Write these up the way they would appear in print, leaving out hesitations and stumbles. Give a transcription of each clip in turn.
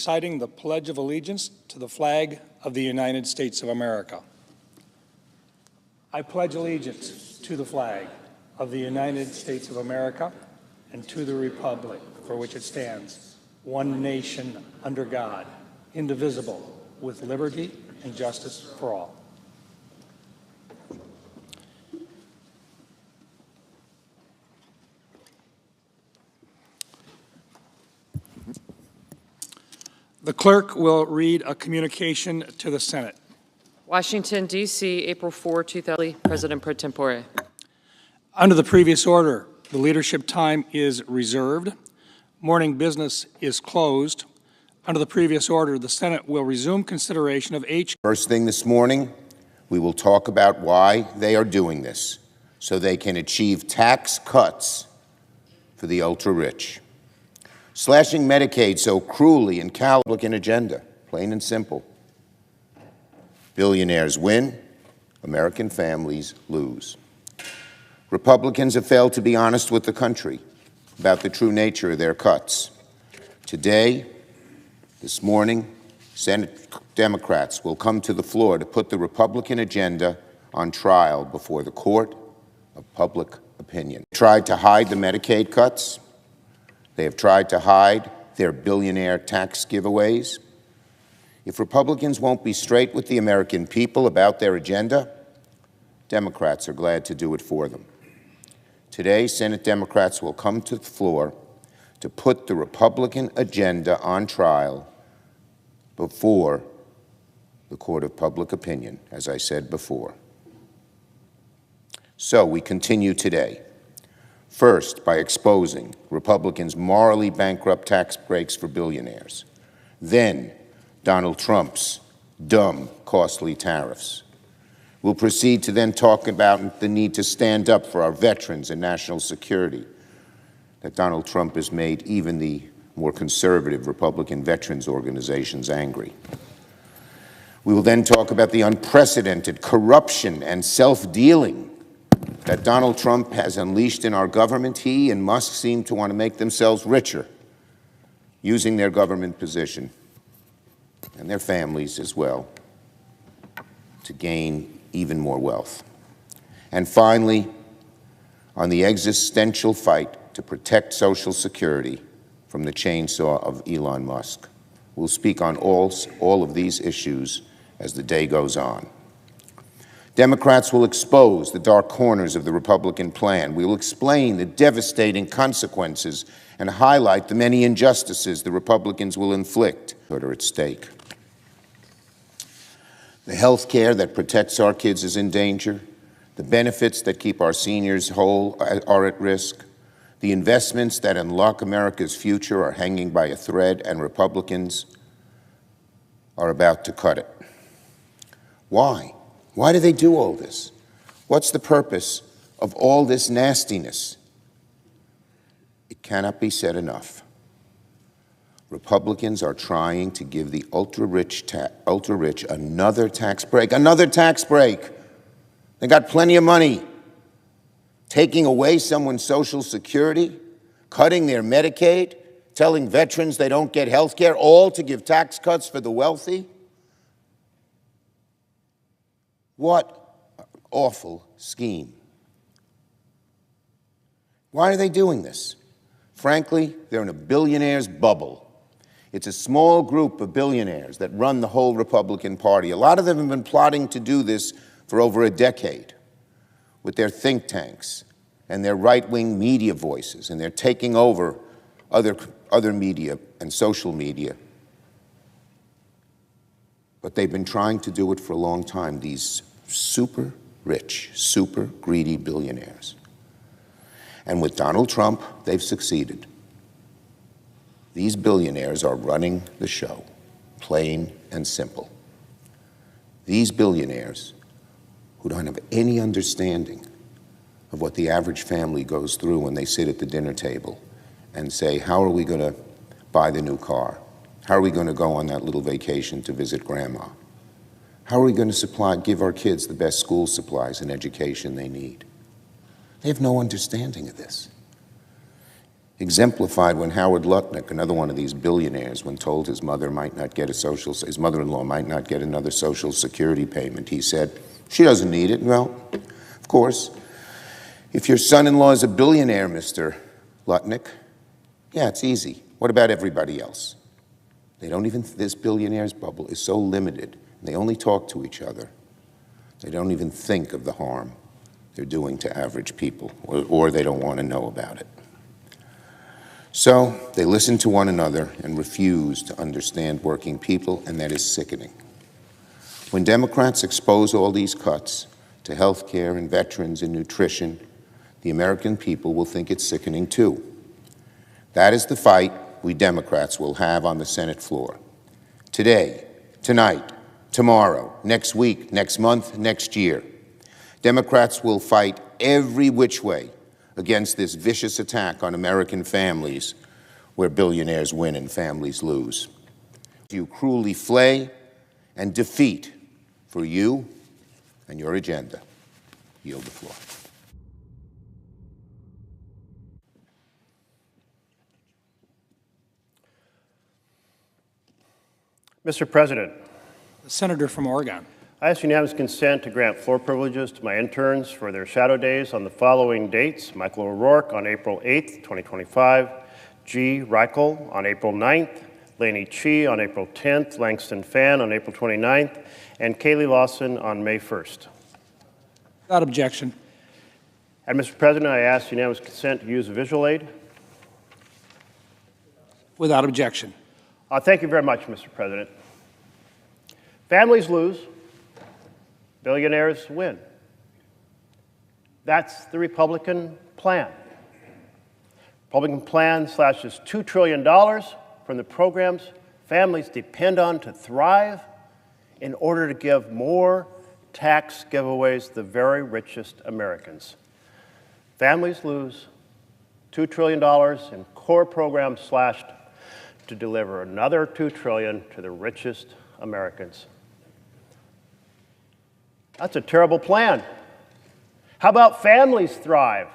Reciting the Pledge of Allegiance to the flag of the United States of America. I pledge allegiance to the flag of the United States of America and to the republic for which it stands, one nation under God, indivisible, with liberty and justice for all. The clerk will read a communication to the Senate. Washington, D.C., April 4, 2000. President pro tempore. Under the previous order, the leadership time is reserved. Morning business is closed. Under the previous order, the Senate will resume consideration of H. First thing this morning, we will talk about why they are doing this, so they can achieve tax cuts for the ultra-rich. Slashing Medicaid so cruelly and Republican agenda, plain and simple. Billionaires win, American families lose. Republicans have failed to be honest with the country about the true nature of their cuts. Today, this morning, Senate Democrats will come to the floor to put the Republican agenda on trial before the court of public opinion. They tried to hide the Medicaid cuts. They have tried to hide their billionaire tax giveaways. If Republicans won't be straight with the American people about their agenda, Democrats are glad to do it for them. Today, Senate Democrats will come to the floor to put the Republican agenda on trial before the court of public opinion, as I said before. So we continue today. First, by exposing Republicans' morally bankrupt tax breaks for billionaires. Then, Donald Trump's dumb, costly tariffs. We'll proceed to then talk about the need to stand up for our veterans and national security that Donald Trump has made even the more conservative Republican veterans organizations angry. We will then talk about the unprecedented corruption and self-dealing that Donald Trump has unleashed in our government. He and Musk seem to want to make themselves richer using their government position and their families as well to gain even more wealth. And finally, on the existential fight to protect Social Security from the chainsaw of Elon Musk. We'll speak on all of these issues as the day goes on. Democrats will expose the dark corners of the Republican plan. We will explain the devastating consequences and highlight the many injustices the Republicans will inflict that are at stake. The health care that protects our kids is in danger. The benefits that keep our seniors whole are at risk. The investments that unlock America's future are hanging by a thread, and Republicans are about to cut it. Why? Why do they do all this? What's the purpose of all this nastiness? It cannot be said enough. Republicans are trying to give the ultra-rich another tax break. Another tax break. They got plenty of money. Taking away someone's Social Security, cutting their Medicaid, telling veterans they don't get health care, all to give tax cuts for the wealthy. What an awful scheme. Why are they doing this? Frankly, they're in a billionaire's bubble. It's a small group of billionaires that run the whole Republican Party. A lot of them have been plotting to do this for over a decade with their think tanks and their right-wing media voices, and they're taking over other media and social media. But they've been trying to do it for a long time, these super rich, super greedy billionaires. And with Donald Trump, they've succeeded. These billionaires are running the show, plain and simple. These billionaires who don't have any understanding of what the average family goes through when they sit at the dinner table and say, how are we going to buy the new car? How are we going to go on that little vacation to visit grandma? How are we going to give our kids the best school supplies and education they need? They have no understanding of this. exemplified when Howard Lutnick, another one of these billionaires, when told his mother-in-law might not get another Social Security payment, he said, "She doesn't need it." Well, of course, if your son-in-law is a billionaire, Mr. Lutnick, yeah, it's easy. What about everybody else? They don't even, this billionaire's bubble is so limited. They only talk to each other. They don't even think of the harm they're doing to average people, or they don't want to know about it. So they listen to one another and refuse to understand working people, and that is sickening. When Democrats expose all these cuts to health care and veterans and nutrition, the American people will think it's sickening too. That is the fight we Democrats will have on the Senate floor. Today, tonight, tomorrow, next week, next month, next year. Democrats will fight every which way against this vicious attack on American families where billionaires win and families lose. You cruelly flay and defeat for you and your agenda. Yield the floor. Mr. President, The senator from Oregon. I ask unanimous consent to grant floor privileges to my interns for their shadow days on the following dates: Michael O'Rourke on April 8th, 2025, G. Reichel on April 9th, Laney Chi on April 10th, Langston Fan on April 29th, and Kaylee Lawson on May 1st. Without objection. And Mr. President, I ask unanimous consent to use a visual aid. Without objection. Thank you very much, Mr. President. Families lose, billionaires win. That's the Republican plan. Republican plan slashes $2 trillion from the programs families depend on to thrive in order to give more tax giveaways to the very richest Americans. Families lose $2 trillion in core programs slashed to deliver another $2 trillion to the richest Americans. That's a terrible plan. How about families thrive?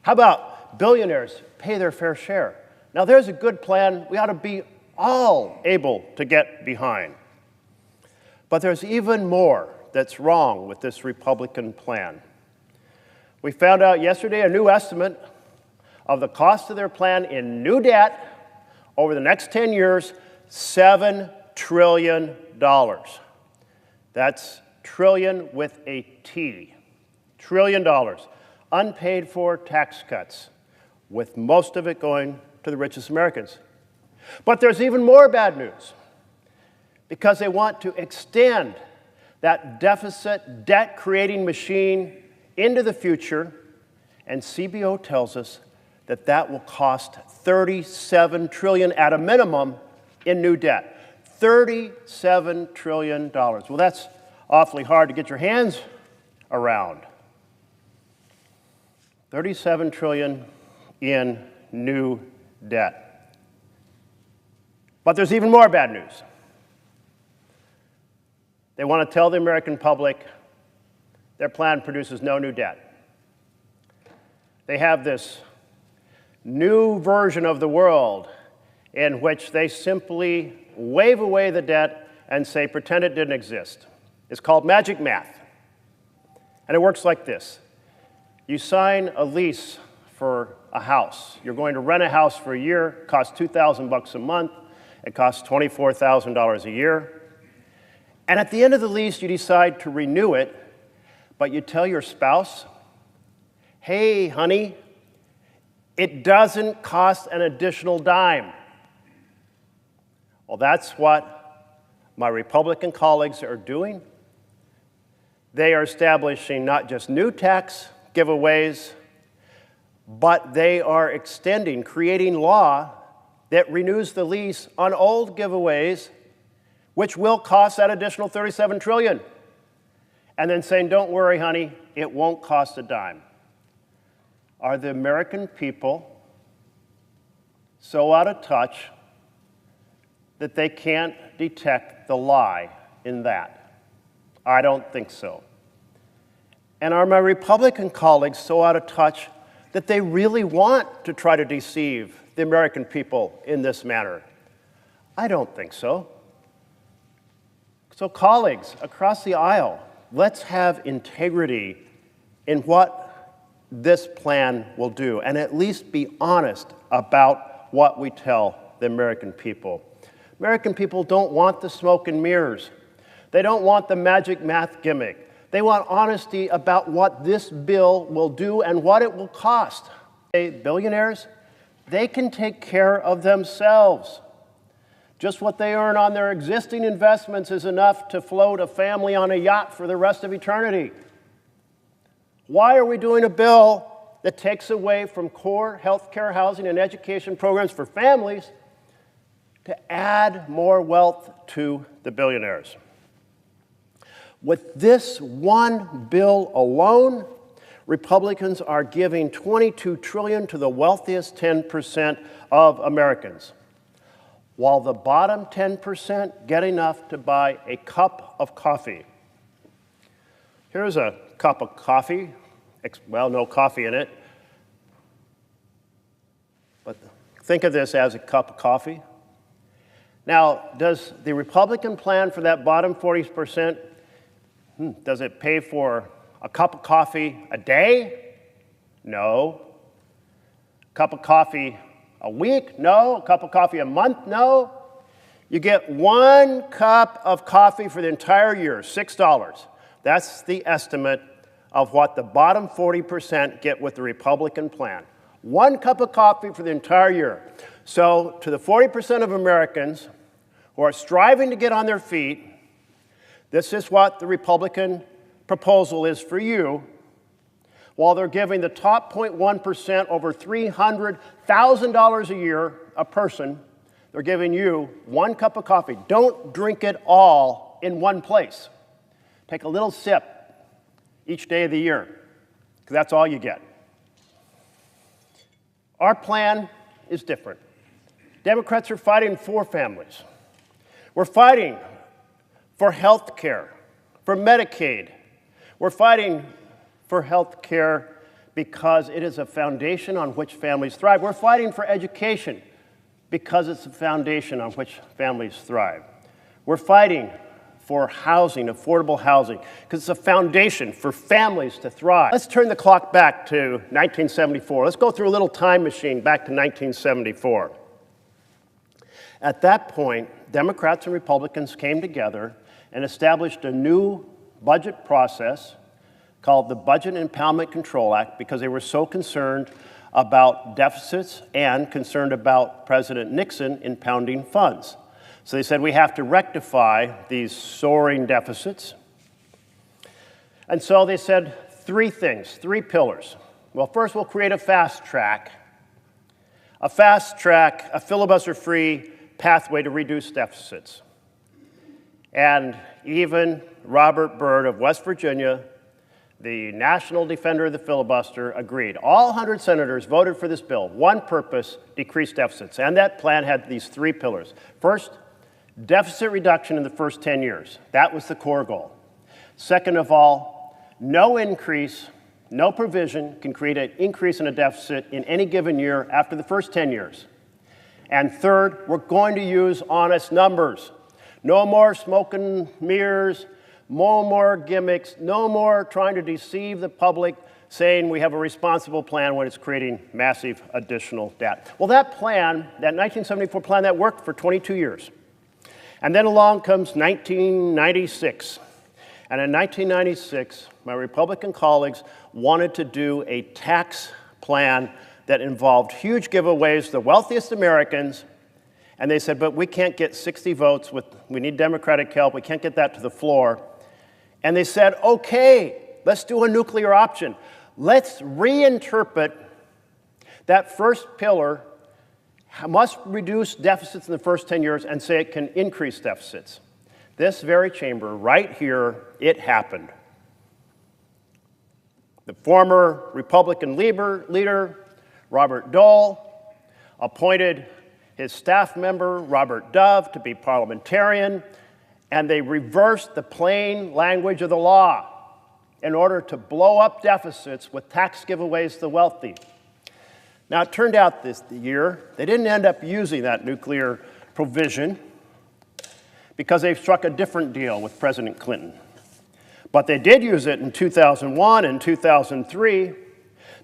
How about billionaires pay their fair share? Now there's a good plan we ought to be all able to get behind. But there's even more that's wrong with this Republican plan. We found out yesterday a new estimate of the cost of their plan in new debt over the next 10 years, $7 trillion. That's trillion with a T. $1 trillion. Unpaid for tax cuts, with most of it going to the richest Americans. But there's even more bad news, because they want to extend that deficit debt-creating machine into the future, and CBO tells us that that will cost $37 trillion at a minimum in new debt. $37 trillion. Well, that's awfully hard to get your hands around. $37 trillion in new debt. But there's even more bad news. They want to tell the American public their plan produces no new debt. They have this new version of the world in which they simply wave away the debt and say, pretend it didn't exist. It's called magic math. And it works like this. You sign a lease for a house. You're going to rent a house for a year. It costs $2,000 a month. It costs $24,000 a year. And at the end of the lease, you decide to renew it, but you tell your spouse, hey, honey, it doesn't cost an additional dime. Well, that's what my Republican colleagues are doing. They are establishing not just new tax giveaways, but they are extending, creating law that renews the lease on old giveaways, which will cost that additional $37 trillion. And then saying, don't worry, honey, it won't cost a dime. Are the American people so out of touch that they can't detect the lie in that? I don't think so. And are my Republican colleagues so out of touch that they really want to try to deceive the American people in this manner? I don't think so. So colleagues across the aisle, let's have integrity in what this plan will do, and at least be honest about what we tell the American people. American people don't want the smoke and mirrors. They don't want the magic math gimmick. They want honesty about what this bill will do and what it will cost. Billionaires, they can take care of themselves. Just what they earn on their existing investments is enough to float a family on a yacht for the rest of eternity. Why are we doing a bill that takes away from core health care, housing, and education programs for families to add more wealth to the billionaires? With this one bill alone, Republicans are giving $22 trillion to the wealthiest 10% of Americans, while the bottom 10% get enough to buy a cup of coffee. Here's a cup of coffee. Well, no coffee in it. But think of this as a cup of coffee. Now, does the Republican plan for that bottom 40%, does it pay for a cup of coffee a day? No. A cup of coffee a week? No. A cup of coffee a month? No. You get 1 cup of coffee for the entire year, $6. That's the estimate of what the bottom 40% get with the Republican plan. 1 cup of coffee for the entire year. So to the 40% of Americans who are striving to get on their feet, this is what the Republican proposal is for you, while they're giving the top 0.1% over $300,000 a year a person, they're giving you 1 cup of coffee. Don't drink it all in one place. Take a little sip each day of the year, because that's all you get. Our plan is different. Democrats are fighting for families. We're fighting for health care, for Medicaid. We're fighting for health care because it is a foundation on which families thrive. We're fighting for education because it's a foundation on which families thrive. We're fighting for housing, affordable housing, because it's a foundation for families to thrive. Let's turn the clock back to 1974. Let's go through a little time machine back to 1974. At that point, Democrats and Republicans came together and established a new budget process called the Budget Impoundment Control Act because they were so concerned about deficits and concerned about President Nixon impounding funds. So they said we have to rectify these soaring deficits. And so they said 3 things, 3 pillars. Well, first we'll create a fast track, a filibuster-free pathway to reduce deficits. And even Robert Byrd of West Virginia, the national defender of the filibuster, agreed. All 100 senators voted for this bill. One purpose, decrease deficits. And that plan had these 3 pillars. First, deficit reduction in the first 10 years. That was the core goal. Second of all, no increase, no provision can create an increase in a deficit in any given year after the first 10 years. And third, we're going to use honest numbers. No more smoke and mirrors, no more gimmicks, no more trying to deceive the public saying we have a responsible plan when it's creating massive additional debt. Well, that plan, that 1974 plan, that worked for 22 years. And then along comes 1996. And in 1996, my Republican colleagues wanted to do a tax plan that involved huge giveaways to the wealthiest Americans. And they said, but we can't get 60 votes. We need Democratic help. We can't get that to the floor. And they said, okay, let's do a nuclear option. Let's reinterpret that first pillar must reduce deficits in the first 10 years and say it can increase deficits. This very chamber, right here, it happened. The former Republican leader, Robert Dole, appointed his staff member, Robert Dove, to be parliamentarian, and they reversed the plain language of the law in order to blow up deficits with tax giveaways to the wealthy. Now, it turned out this year they didn't end up using that nuclear provision because they struck a different deal with President Clinton. But they did use it in 2001 and 2003.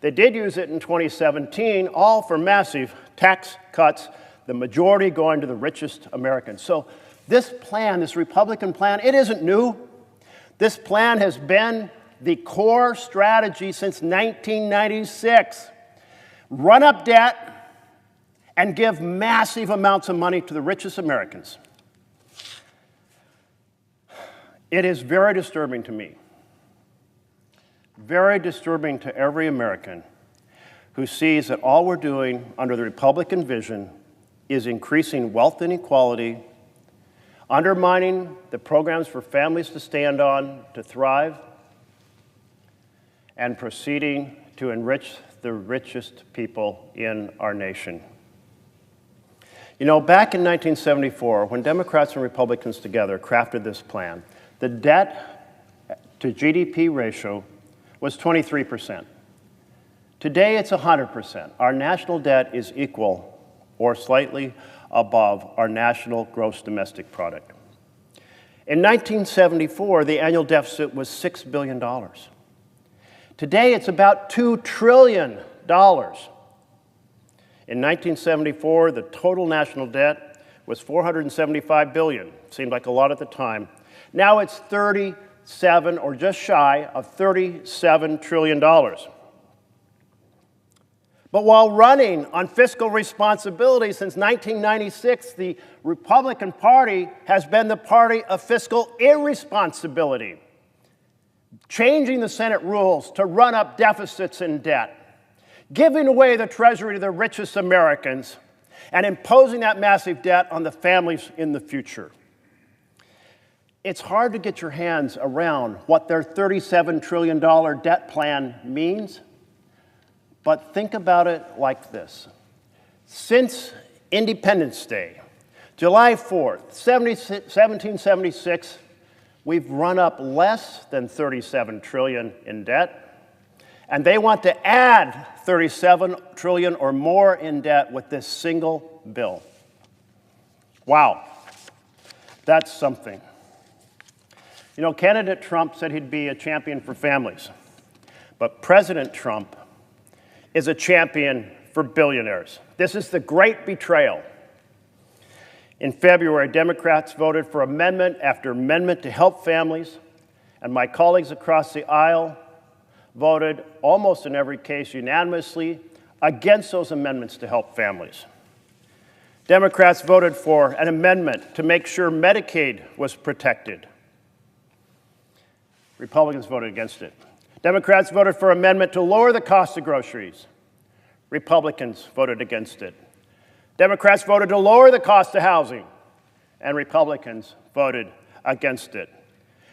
They did use it in 2017, all for massive tax cuts, the majority going to the richest Americans. So this plan, this Republican plan, it isn't new. This plan has been the core strategy since 1996. Run up debt and give massive amounts of money to the richest Americans. It is very disturbing to me, very disturbing to every American who sees that all we're doing under the Republican vision is increasing wealth inequality, undermining the programs for families to stand on, to thrive, and proceeding to enrich the richest people in our nation. You know, back in 1974, when Democrats and Republicans together crafted this plan, the debt to GDP ratio was 23%. Today, it's 100%. Our national debt is equal or slightly above our national gross domestic product. In 1974, the annual deficit was $6 billion. Today, it's about $2 trillion. In 1974, the total national debt was $475 billion. Seemed like a lot at the time. Now it's 37, or just shy of $37 trillion. But while running on fiscal responsibility since 1996, the Republican Party has been the party of fiscal irresponsibility, changing the Senate rules to run up deficits and debt, giving away the Treasury to the richest Americans, and imposing that massive debt on the families in the future. It's hard to get your hands around what their $37 trillion debt plan means, but think about it like this. Since Independence Day, July 4th, 1776, we've run up less than $37 trillion in debt, and they want to add $37 trillion or more in debt with this single bill. Wow, that's something. You know, candidate Trump said he'd be a champion for families, but President Trump is a champion for billionaires. This is the great betrayal. In February, Democrats voted for amendment after amendment to help families, and my colleagues across the aisle voted, almost in every case unanimously, against those amendments to help families. Democrats voted for an amendment to make sure Medicaid was protected. Republicans voted against it. Democrats voted for an amendment to lower the cost of groceries. Republicans voted against it. Democrats voted to lower the cost of housing, and Republicans voted against it.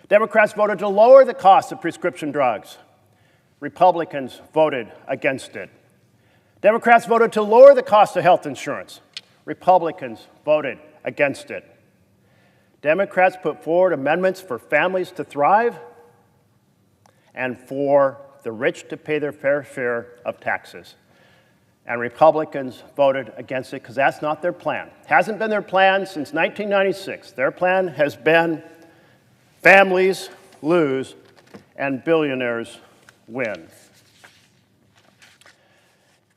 Democrats voted to lower the cost of prescription drugs. Republicans voted against it. Democrats voted to lower the cost of health insurance. Republicans voted against it. Democrats put forward amendments for families to thrive and for the rich to pay their fair share of taxes. And Republicans voted against it because that's not their plan. It hasn't been their plan since 1996. Their plan has been families lose and billionaires win.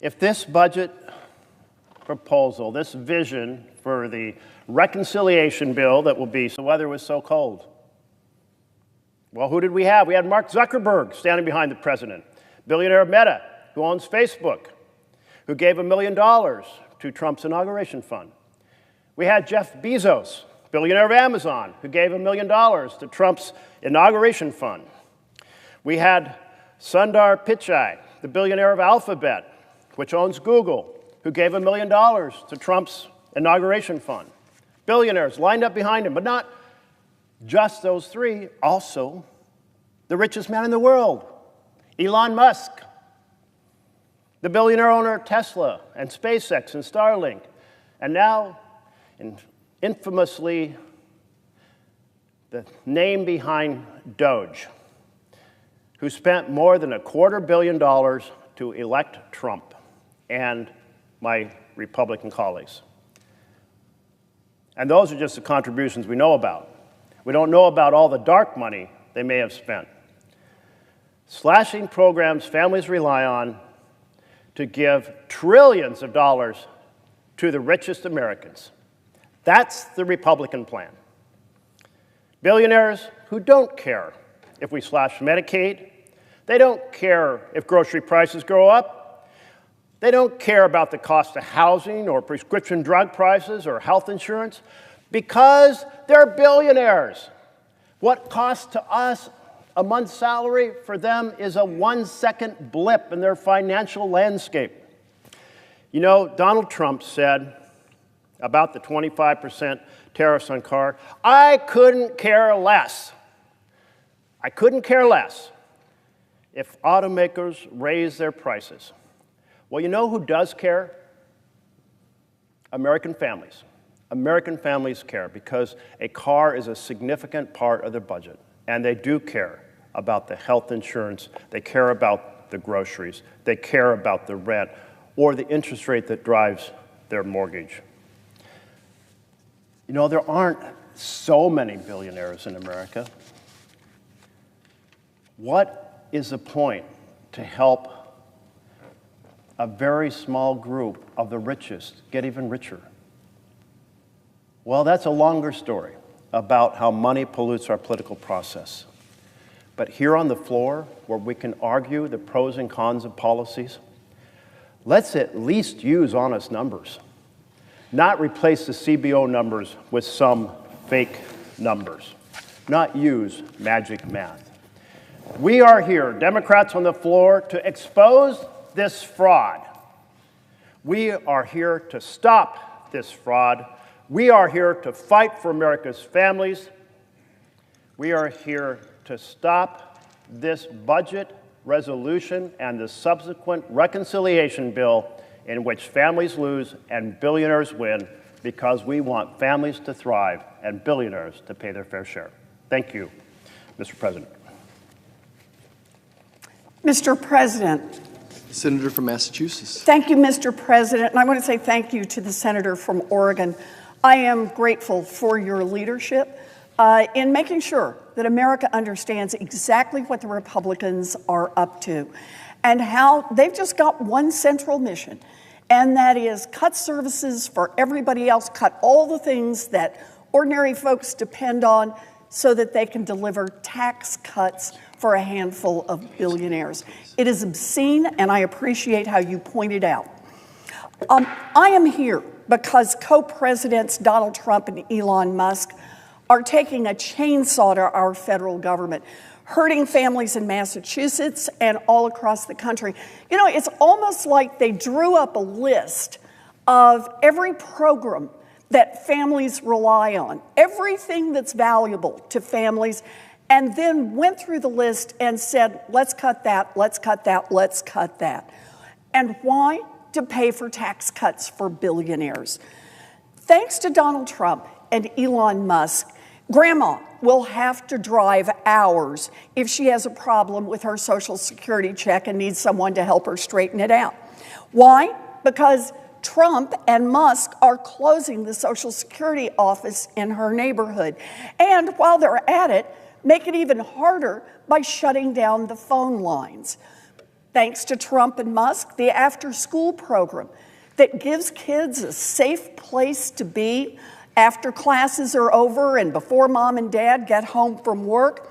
If this budget proposal, this vision for the reconciliation bill that will be, the weather was so cold. Well, who did we have? We had Mark Zuckerberg standing behind the president, billionaire of Meta, who owns Facebook, who gave $1 million to Trump's inauguration fund. We had Jeff Bezos, billionaire of Amazon, who gave $1 million to Trump's inauguration fund. We had Sundar Pichai, the billionaire of Alphabet, which owns Google, who gave $1 million to Trump's inauguration fund. Billionaires lined up behind him, but not just those three, also the richest man in the world, Elon Musk, the billionaire owner of Tesla and SpaceX and Starlink, and now, infamously, the name behind Doge, who spent more than $250 million to elect Trump and my Republican colleagues. And those are just the contributions we know about. We don't know about all the dark money they may have spent. Slashing programs families rely on to give trillions of dollars to the richest Americans. That's the Republican plan. Billionaires who don't care if we slash Medicaid, they don't care if grocery prices go up, they don't care about the cost of housing or prescription drug prices or health insurance, because they're billionaires. What costs to us a month's salary for them is a 1-second blip in their financial landscape. You know, Donald Trump said about the 25% tariffs on cars, I couldn't care less. I couldn't care less if automakers raise their prices. Well, you know who does care? American families. American families care because a car is a significant part of their budget, and they do care about the health insurance, they care about the groceries, they care about the rent, or the interest rate that drives their mortgage. You know, there aren't so many billionaires in America. What is the point to help a very small group of the richest get even richer? Well, that's a longer story about how money pollutes our political process. But here on the floor, where we can argue the pros and cons of policies, let's at least use honest numbers, not replace the CBO numbers with some fake numbers, not use magic math. We are here, Democrats on the floor, to expose this fraud. We are here to stop this fraud. We are here to fight for America's families. We are here to stop this budget resolution and the subsequent reconciliation bill in which families lose and billionaires win, because we want families to thrive and billionaires to pay their fair share. Thank you, Mr. President. Mr. President. Senator from Massachusetts. Thank you, Mr. President. And I want to say thank you to the senator from Oregon. I am grateful for your leadership in making sure that America understands exactly what the Republicans are up to and how they've just got one central mission, and that is cut services for everybody else, cut all the things that ordinary folks depend on so that they can deliver tax cuts for a handful of billionaires. It is obscene, and I appreciate how you pointed out. I am here because co-presidents Donald Trump and Elon Musk are taking a chainsaw to our federal government, hurting families in Massachusetts and all across the country. You know, it's almost like they drew up a list of every program that families rely on, everything that's valuable to families, and then went through the list and said, let's cut that, let's cut that, let's cut that. And why? To pay for tax cuts for billionaires. Thanks to Donald Trump and Elon Musk, Grandma will have to drive hours if she has a problem with her Social Security check and needs someone to help her straighten it out. Why? Because Trump and Musk are closing the Social Security office in her neighborhood. And while they're at it, make it even harder by shutting down the phone lines. Thanks to Trump and Musk, the after-school program that gives kids a safe place to be after classes are over and before mom and dad get home from work,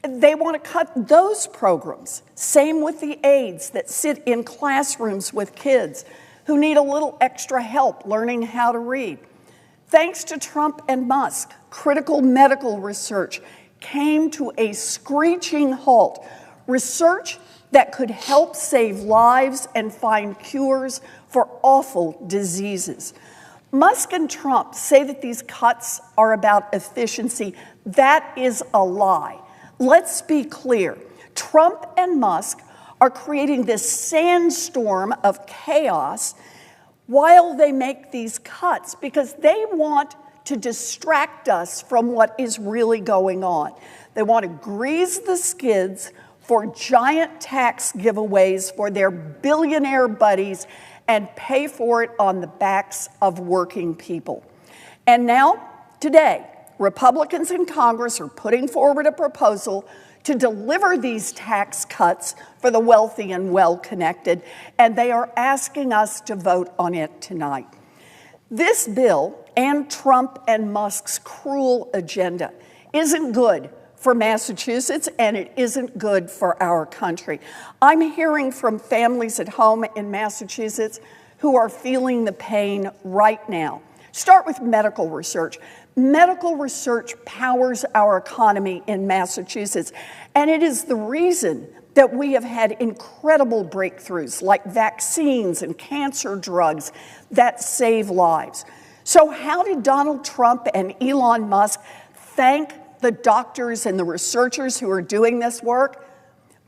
they want to cut those programs. Same with the aides that sit in classrooms with kids who need a little extra help learning how to read. Thanks to Trump and Musk, critical medical research came to a screeching halt. Research that could help save lives and find cures for awful diseases. Musk and Trump say that these cuts are about efficiency. That is a lie. Let's be clear. Trump and Musk are creating this sandstorm of chaos while they make these cuts because they want to distract us from what is really going on. They want to grease the skids for giant tax giveaways for their billionaire buddies and pay for it on the backs of working people. And now, today, Republicans in Congress are putting forward a proposal to deliver these tax cuts for the wealthy and well-connected, and they are asking us to vote on it tonight. This bill and Trump and Musk's cruel agenda isn't good for Massachusetts, and it isn't good for our country. I'm hearing from families at home in Massachusetts who are feeling the pain right now. Start with medical research. Medical research powers our economy in Massachusetts, and it is the reason that we have had incredible breakthroughs like vaccines and cancer drugs that save lives. So how did Donald Trump and Elon Musk thank the doctors and the researchers who are doing this work?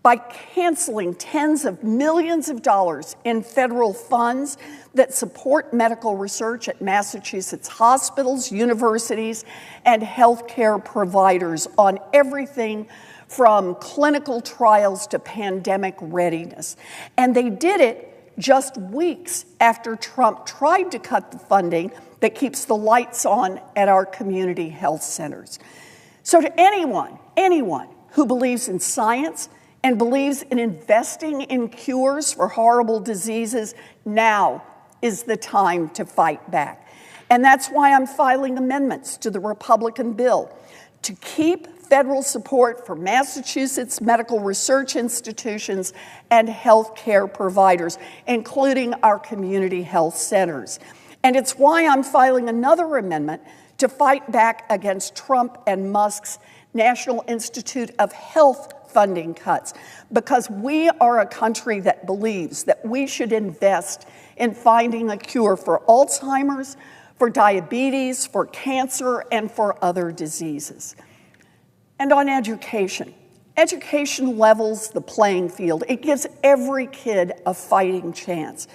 By canceling tens of millions of dollars in federal funds that support medical research at Massachusetts hospitals, universities, and healthcare providers on everything from clinical trials to pandemic readiness. And they did it just weeks after Trump tried to cut the funding that keeps the lights on at our community health centers. So to anyone who believes in science and believes in investing in cures for horrible diseases, now is the time to fight back. And that's why I'm filing amendments to the Republican bill to keep federal support for Massachusetts medical research institutions and healthcare providers, including our community health centers. And it's why I'm filing another amendment to fight back against Trump and Musk's National Institute of Health funding cuts, because we are a country that believes that we should invest in finding a cure for Alzheimer's, for diabetes, for cancer, and for other diseases. And on education. Education levels the playing field. It gives every kid a fighting chance.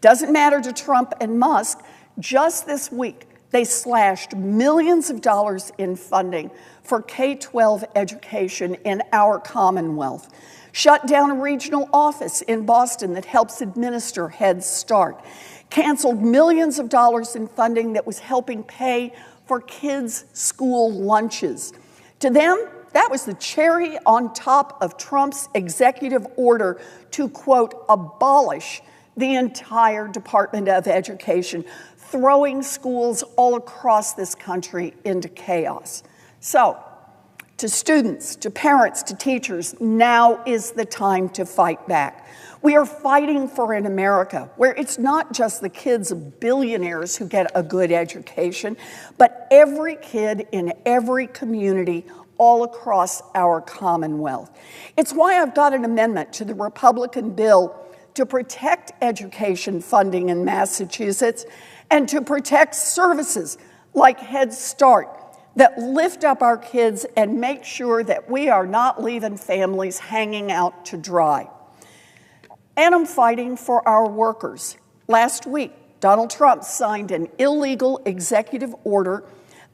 Doesn't matter to Trump and Musk, just this week, they slashed millions of dollars in funding for K-12 education in our Commonwealth, shut down a regional office in Boston that helps administer Head Start, canceled millions of dollars in funding that was helping pay for kids' school lunches. To them, that was the cherry on top of Trump's executive order to, quote, abolish the entire Department of Education, throwing schools all across this country into chaos. So, to students, to parents, to teachers, now is the time to fight back. We are fighting for an America where it's not just the kids of billionaires who get a good education, but every kid in every community all across our Commonwealth. It's why I've got an amendment to the Republican bill to protect education funding in Massachusetts and to protect services like Head Start that lift up our kids and make sure that we are not leaving families hanging out to dry. And I'm fighting for our workers. Last week, Donald Trump signed an illegal executive order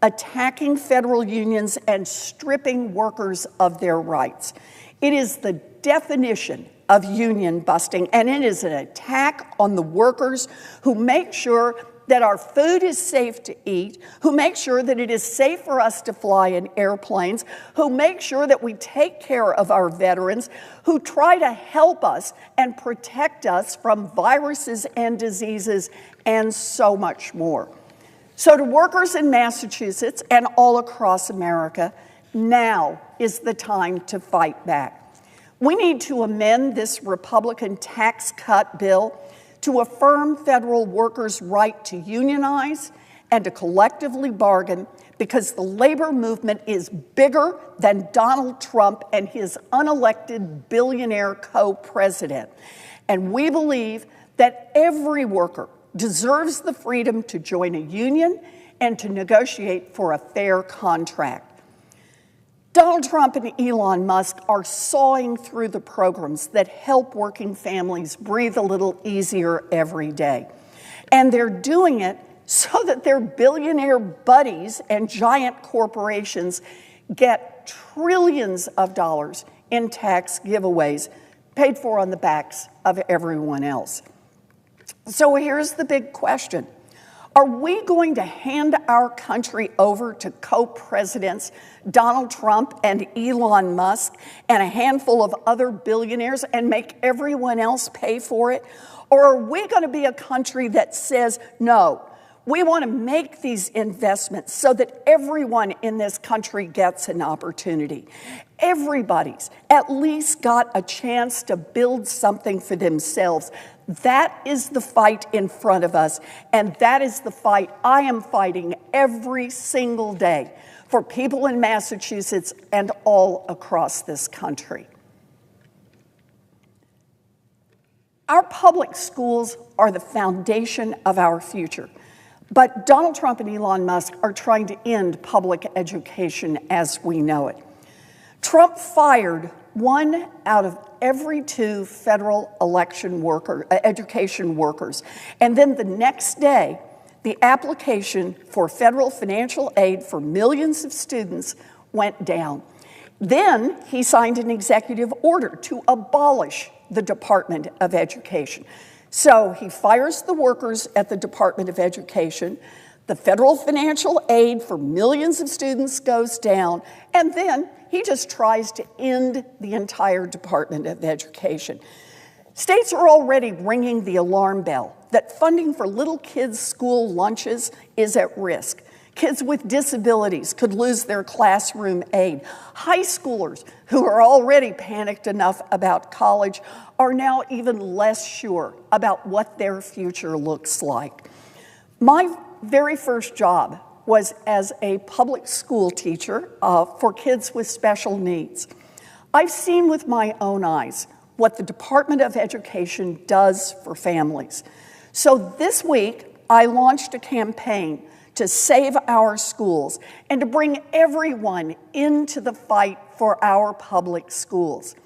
attacking federal unions and stripping workers of their rights. It is the definition of union busting, and it is an attack on the workers who make sure that our food is safe to eat, who make sure that it is safe for us to fly in airplanes, who make sure that we take care of our veterans, who try to help us and protect us from viruses and diseases and so much more. So to workers in Massachusetts and all across America, now is the time to fight back. We need to amend this Republican tax cut bill to affirm federal workers' right to unionize and to collectively bargain, because the labor movement is bigger than Donald Trump and his unelected billionaire co-president. And we believe that every worker deserves the freedom to join a union and to negotiate for a fair contract. Donald Trump and Elon Musk are sawing through the programs that help working families breathe a little easier every day. And they're doing it so that their billionaire buddies and giant corporations get trillions of dollars in tax giveaways paid for on the backs of everyone else. So here's the big question. Are we going to hand our country over to co-presidents Donald Trump and Elon Musk and a handful of other billionaires and make everyone else pay for it? Or are we going to be a country that says, no, we want to make these investments so that everyone in this country gets an opportunity? Everybody's at least got a chance to build something for themselves. That is the fight in front of us, and that is the fight I am fighting every single day for people in Massachusetts and all across this country. Our public schools are the foundation of our future, but Donald Trump and Elon Musk are trying to end public education as we know it. Trump fired 1 out of every 2 federal education workers. And then the next day, the application for federal financial aid for millions of students went down. Then he signed an executive order to abolish the Department of Education. So he fires the workers at the Department of Education, the federal financial aid for millions of students goes down, and then he just tries to end the entire Department of Education. States are already ringing the alarm bell that funding for little kids' school lunches is at risk. Kids with disabilities could lose their classroom aid. High schoolers who are already panicked enough about college are now even less sure about what their future looks like. My very first job was as a public school teacher for kids with special needs. I've seen with my own eyes what the Department of Education does for families. So this week, I launched a campaign to save our schools and to bring everyone into the fight for our public schools.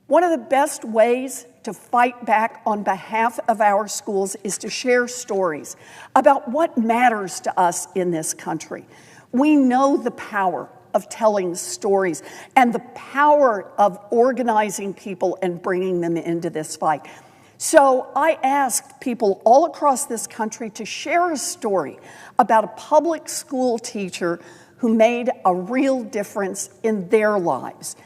One of the best ways to fight back on behalf of our schools is to share stories about what matters to us in this country. We know the power of telling stories and the power of organizing people and bringing them into this fight. So I asked people all across this country to share a story about a public school teacher who made a real difference in their lives.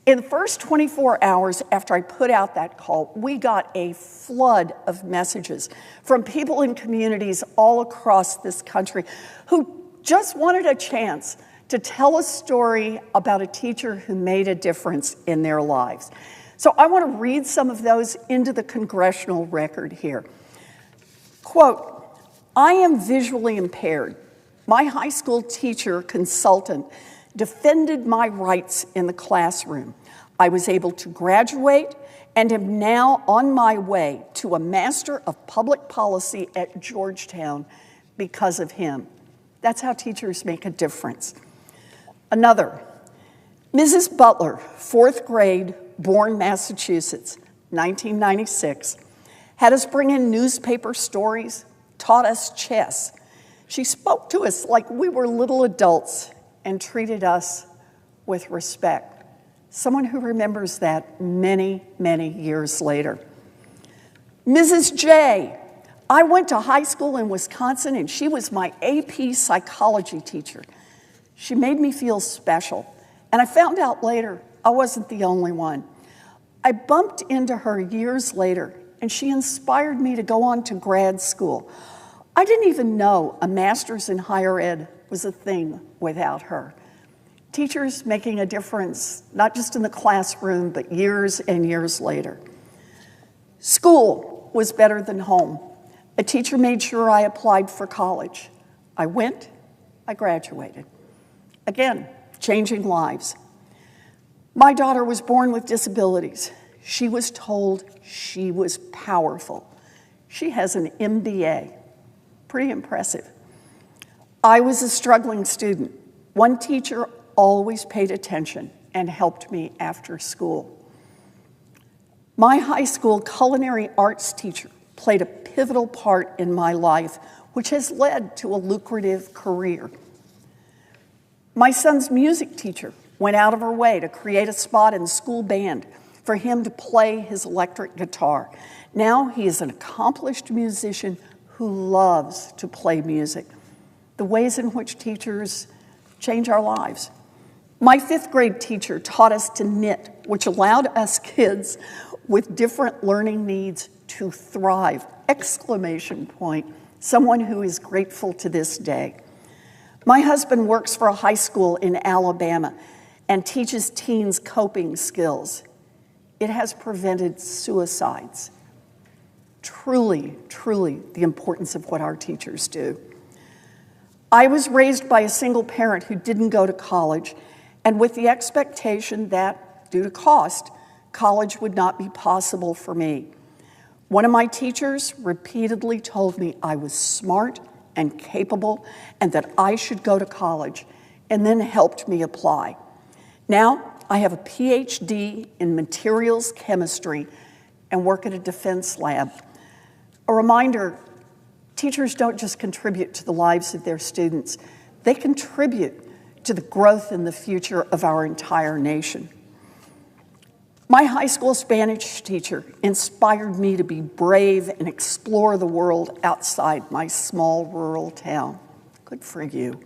In the first 24 hours after I put out that call, we got a flood of messages from people in communities all across this country who just wanted a chance to tell a story about a teacher who made a difference in their lives. So I want to read some of those into the congressional record here. Quote, I am visually impaired. My high school teacher consultant defended my rights in the classroom. I was able to graduate and am now on my way to a Master of Public Policy at Georgetown because of him. That's how teachers make a difference. Another, Mrs. Butler, 4th grade, born Massachusetts, 1996, had us bring in newspaper stories, taught us chess. She spoke to us like we were little adults and treated us with respect. Someone who remembers that many, many years later. Mrs. J. I went to high school in Wisconsin and she was my AP psychology teacher. She made me feel special. And I found out later I wasn't the only one. I bumped into her years later and she inspired me to go on to grad school. I didn't even know a master's in higher ed was a thing without her. Teachers making a difference, not just in the classroom, but years and years later. School was better than home. A teacher made sure I applied for college. I went, I graduated. Again, changing lives. My daughter was born with disabilities. She was told she was powerful. She has an MBA. Pretty impressive. I was a struggling student. One teacher always paid attention and helped me after school. My high school culinary arts teacher played a pivotal part in my life, which has led to a lucrative career. My son's music teacher went out of her way to create a spot in the school band for him to play his electric guitar. Now he is an accomplished musician who loves to play music. The ways in which teachers change our lives. My 5th grade teacher taught us to knit, which allowed us kids with different learning needs to thrive! Exclamation point. Someone who is grateful to this day. My husband works for a high school in Alabama and teaches teens coping skills. It has prevented suicides. Truly, truly the importance of what our teachers do. I was raised by a single parent who didn't go to college, and with the expectation that, due to cost, college would not be possible for me. One of my teachers repeatedly told me I was smart and capable and that I should go to college, and then helped me apply. Now, I have a PhD in materials chemistry and work at a defense lab. A reminder, teachers don't just contribute to the lives of their students, they contribute to the growth and the future of our entire nation. My high school Spanish teacher inspired me to be brave and explore the world outside my small rural town. Good for you.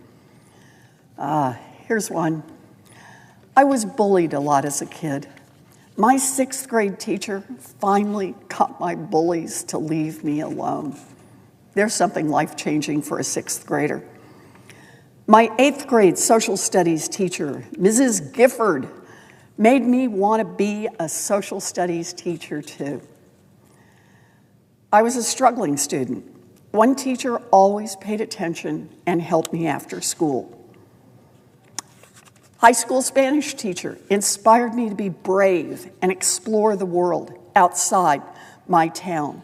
Here's one. I was bullied a lot as a kid. My 6th grade teacher finally got my bullies to leave me alone. There's something life-changing for a 6th grader. My 8th grade social studies teacher, Mrs. Gifford, made me want to be a social studies teacher too. I was a struggling student. One teacher always paid attention and helped me after school. High school Spanish teacher inspired me to be brave and explore the world outside my town.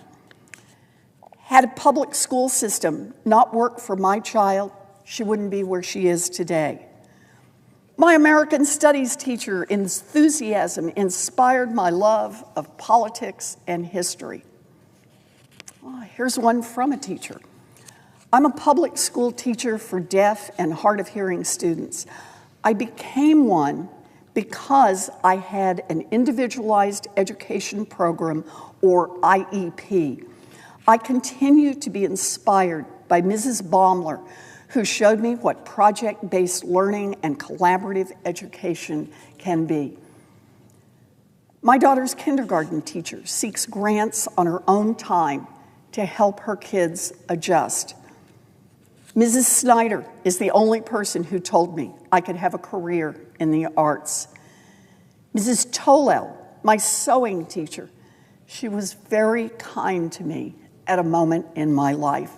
Had a public school system not worked for my child, she wouldn't be where she is today. My American Studies teacher enthusiasm inspired my love of politics and history. Here's one from a teacher. I'm a public school teacher for deaf and hard of hearing students. I became one because I had an individualized education program, or IEP. I continue to be inspired by Mrs. Baumler, who showed me what project-based learning and collaborative education can be. My daughter's kindergarten teacher seeks grants on her own time to help her kids adjust. Mrs. Snyder is the only person who told me I could have a career in the arts. Mrs. Tolel, my sewing teacher, she was very kind to me at a moment in my life.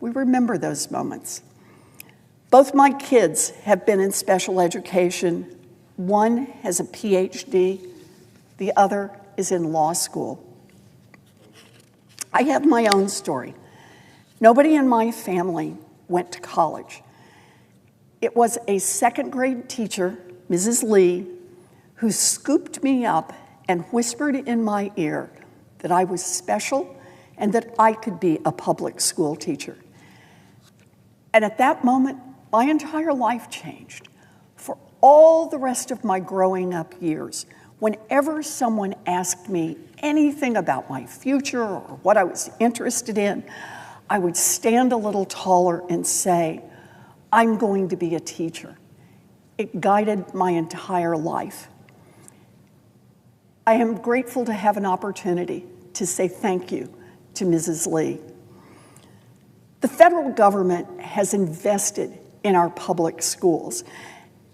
We remember those moments. Both my kids have been in special education. One has a PhD, the other is in law school. I have my own story. Nobody in my family went to college. It was a 2nd grade teacher, Mrs. Lee, who scooped me up and whispered in my ear that I was special and that I could be a public school teacher. And at that moment, my entire life changed. For all the rest of my growing up years, whenever someone asked me anything about my future or what I was interested in, I would stand a little taller and say, I'm going to be a teacher. It guided my entire life. I am grateful to have an opportunity to say thank you to Mrs. Lee. The federal government has invested in our public schools,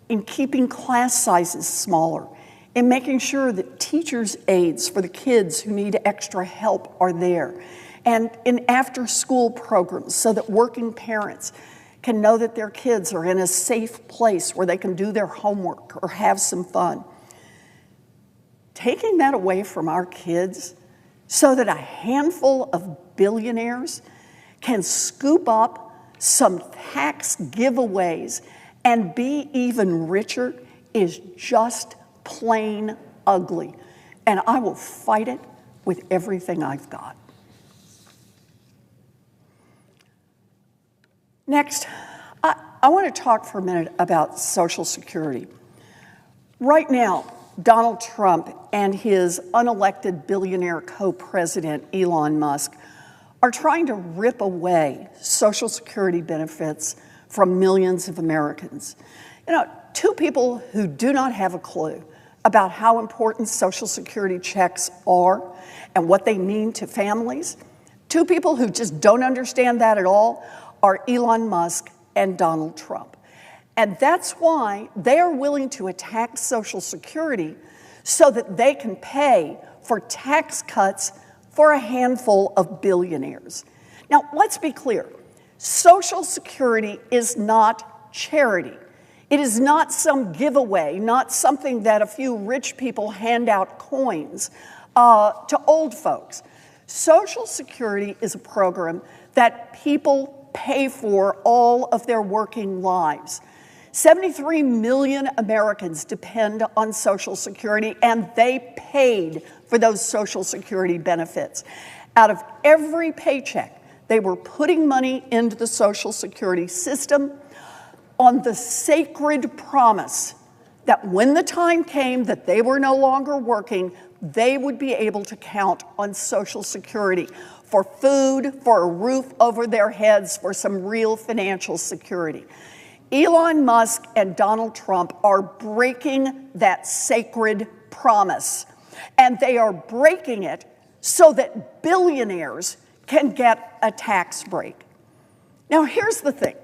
in keeping class sizes smaller, in making sure that teachers' aides for the kids who need extra help are there, and in after-school programs so that working parents can know that their kids are in a safe place where they can do their homework or have some fun. Taking that away from our kids so that a handful of billionaires can scoop up some tax giveaways and be even richer is just plain ugly. And I will fight it with everything I've got. Next, I want to talk for a minute about Social Security. Right now, Donald Trump and his unelected billionaire co-president, Elon Musk, are trying to rip away Social Security benefits from millions of Americans. You know, two people who do not have a clue about how important Social Security checks are and what they mean to families, two people who just don't understand that at all, are Elon Musk and Donald Trump. And that's why they are willing to attack Social Security so that they can pay for tax cuts for a handful of billionaires. Now, let's be clear. Social Security is not charity. It is not some giveaway, not something that a few rich people hand out coins to old folks. Social Security is a program that people pay for all of their working lives. 73 million Americans depend on Social Security, and they paid for those Social Security benefits. Out of every paycheck, they were putting money into the Social Security system on the sacred promise that when the time came that they were no longer working, they would be able to count on Social Security for food, for a roof over their heads, for some real financial security. Elon Musk and Donald Trump are breaking that sacred promise, and they are breaking it so that billionaires can get a tax break. Now, here's the thing.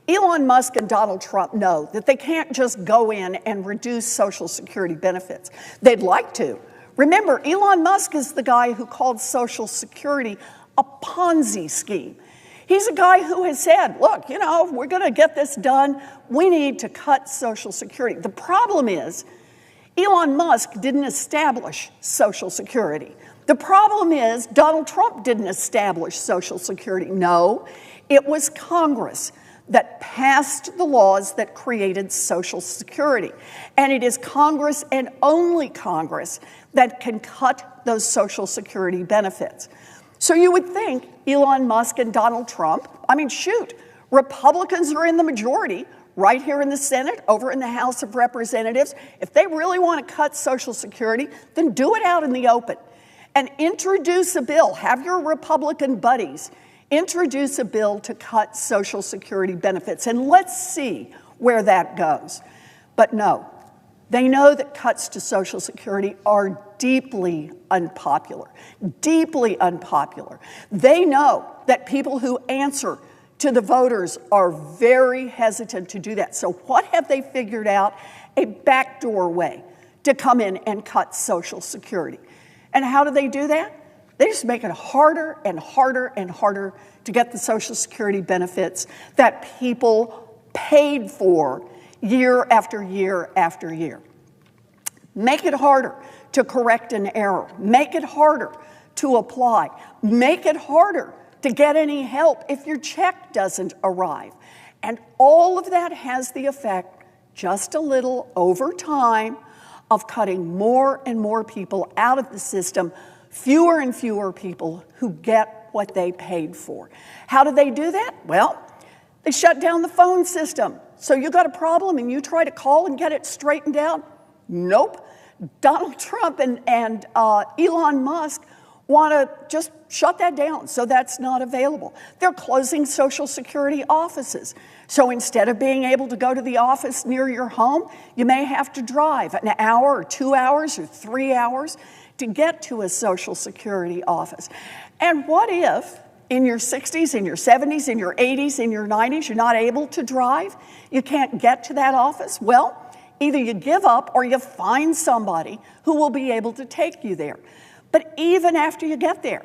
Elon Musk and Donald Trump know that they can't just go in and reduce Social Security benefits. They'd like to. Remember, Elon Musk is the guy who called Social Security a Ponzi scheme. He's a guy who has said, look, you know, we're going to get this done. We need to cut Social Security. The problem is, Elon Musk didn't establish Social Security. The problem is, Donald Trump didn't establish Social Security. No, it was Congress that passed the laws that created Social Security. And it is Congress and only Congress that can cut those Social Security benefits. So you would think Elon Musk and Donald Trump, Republicans are in the majority right here in the Senate, over in the House of Representatives. If they really want to cut Social Security, then do it out in the open and introduce a bill. Have your Republican buddies introduce a bill to cut Social Security benefits, and let's see where that goes. But no, they know that cuts to Social Security are deeply unpopular, deeply unpopular. They know that people who answer to the voters are very hesitant to do that. So what have they figured out? A backdoor way to come in and cut Social Security. And how do they do that? They just make it harder and harder and harder to get the Social Security benefits that people paid for year after year after year. Make it harder to correct an error. Make it harder to apply. Make it harder to get any help if your check doesn't arrive. And all of that has the effect, just a little over time, of cutting more and more people out of the system, fewer and fewer people who get what they paid for. How do they do that? Well, they shut down the phone system. So you got a problem and you try to call and get it straightened out? Nope. Donald Trump and Elon Musk want to just shut that down, so that's not available. They're closing Social Security offices. So instead of being able to go to the office near your home, you may have to drive an hour or 2 hours or 3 hours to get to a Social Security office. And what if in your 60s, in your 70s, in your 80s, in your 90s, you're not able to drive? You can't get to that office? Well, either you give up or you find somebody who will be able to take you there. But even after you get there,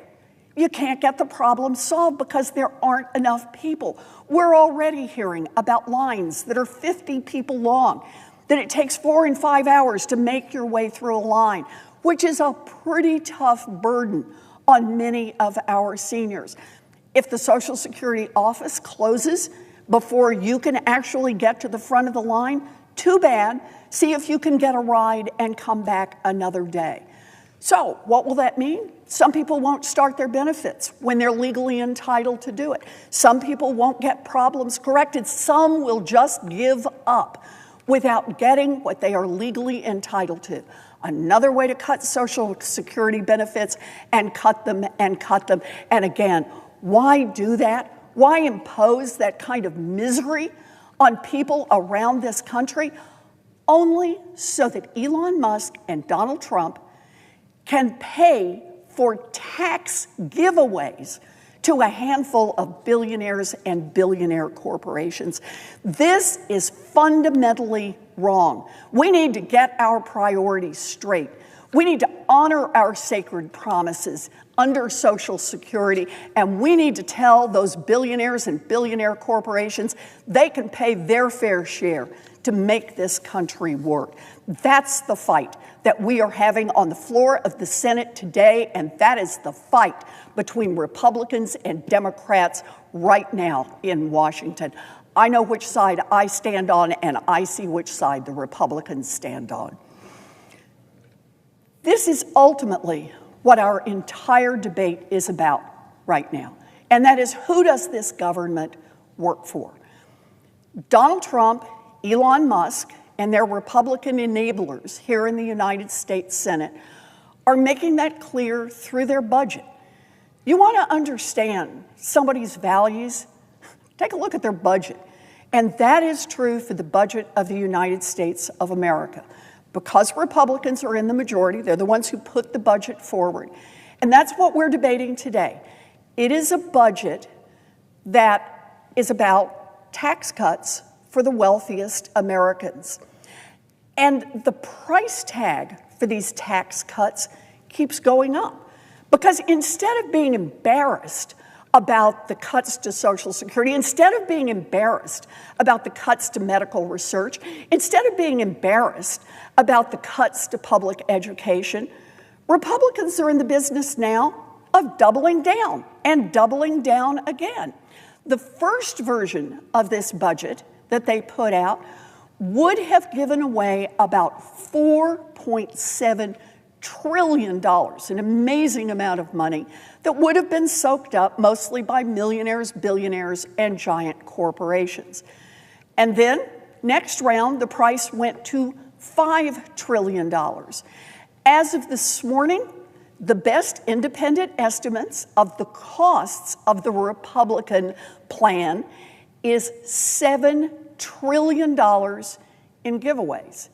you can't get the problem solved because there aren't enough people. We're already hearing about lines that are 50 people long, that it takes 4 and 5 hours to make your way through a line, which is a pretty tough burden on many of our seniors. If the Social Security office closes before you can actually get to the front of the line, too bad. See if you can get a ride and come back another day. So what will that mean? Some people won't start their benefits when they're legally entitled to do it. Some people won't get problems corrected. Some will just give up. without getting what they are legally entitled to. Another way to cut Social Security benefits and cut them and cut them. And again, why do that? Why impose that kind of misery on people around this country? Only so that Elon Musk and Donald Trump can pay for tax giveaways to a handful of billionaires and billionaire corporations. This is fundamentally wrong. We need to get our priorities straight. We need to honor our sacred promises under Social Security, and we need to tell those billionaires and billionaire corporations they can pay their fair share to make this country work. That's the fight that we are having on the floor of the Senate today, and that is the fight between Republicans and Democrats right now in Washington. I know which side I stand on, and I see which side the Republicans stand on. This is ultimately what our entire debate is about right now, and that is, who does this government work for? Donald Trump, Elon Musk, and their Republican enablers here in the United States Senate are making that clear through their budget. You want to understand somebody's values? Take a look at their budget. And that is true for the budget of the United States of America. Because Republicans are in the majority, they're the ones who put the budget forward. And that's what we're debating today. It is a budget that is about tax cuts for the wealthiest Americans. And the price tag for these tax cuts keeps going up. Because instead of being embarrassed about the cuts to Social Security, instead of being embarrassed about the cuts to medical research, instead of being embarrassed about the cuts to public education, Republicans are in the business now of doubling down and doubling down again. The first version of this budget that they put out would have given away about $4.7 trillion, an amazing amount of money that would have been soaked up mostly by millionaires, billionaires, and giant corporations. And then, next round, the price went to $5 trillion. As of this morning, the best independent estimates of the costs of the Republican plan is $7 trillion in giveaways,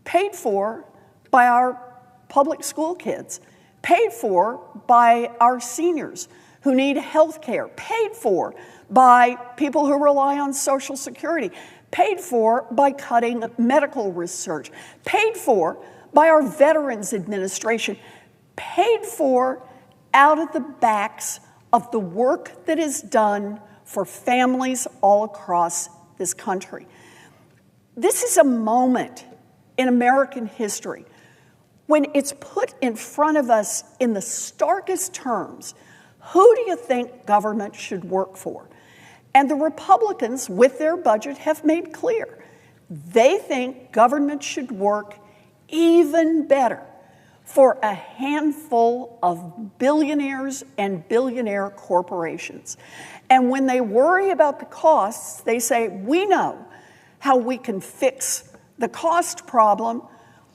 paid for by our public school kids, paid for by our seniors who need health care, paid for by people who rely on Social Security, paid for by cutting medical research, paid for by our Veterans Administration, paid for out of the backs of the work that is done for families all across this country. This is a moment in American history when it's put in front of us in the starkest terms, who do you think government should work for? And the Republicans, with their budget, have made clear they think government should work even better for a handful of billionaires and billionaire corporations. And when they worry about the costs, they say, we know how we can fix the cost problem.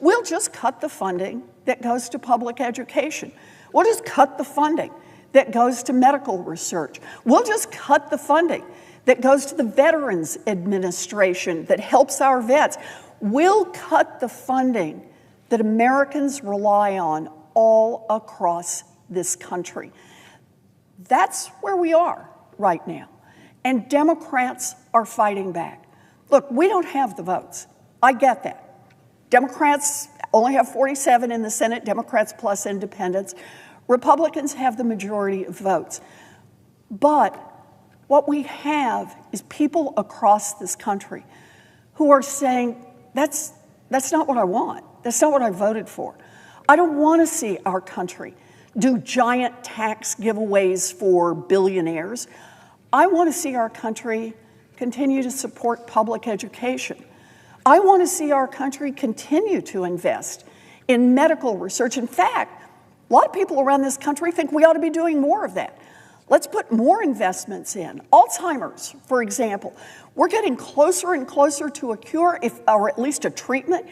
We'll just cut the funding that goes to public education. We'll just cut the funding that goes to medical research. We'll just cut the funding that goes to the Veterans Administration that helps our vets. We'll cut the funding that Americans rely on all across this country. That's where we are right now. And Democrats are fighting back. Look, we don't have the votes. I get that. Democrats only have 47 in the Senate, Democrats plus independents. Republicans have the majority of votes. But what we have is people across this country who are saying, that's not what I want. That's not what I voted for. I don't want to see our country do giant tax giveaways for billionaires. I want to see our country continue to support public education. I want to see our country continue to invest in medical research. In fact, a lot of people around this country think we ought to be doing more of that. Let's put more investments in. Alzheimer's, for example. We're getting closer and closer to a cure, or at least a treatment.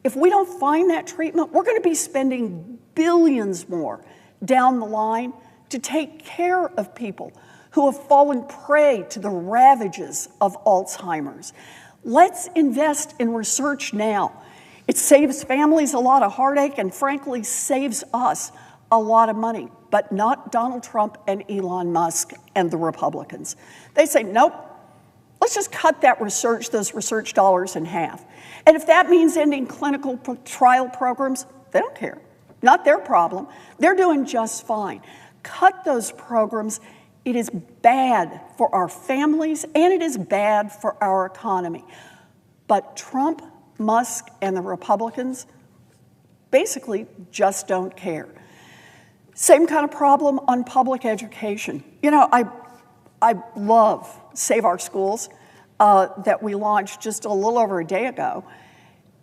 If we don't find that treatment, we're going to be spending billions more down the line to take care of people who have fallen prey to the ravages of Alzheimer's. Let's invest in research now. It saves families a lot of heartache and frankly saves us a lot of money, but not Donald Trump and Elon Musk and the Republicans. They say, nope, let's just cut that research, those research dollars in half. And if that means ending clinical trial programs, they don't care. Not their problem. They're doing just fine. Cut those programs. It is bad for our families and it is bad for our economy. But Trump, Musk, and the Republicans basically just don't care. Same kind of problem on public education. You know, I love Save Our Schools that we launched just a little over a day ago.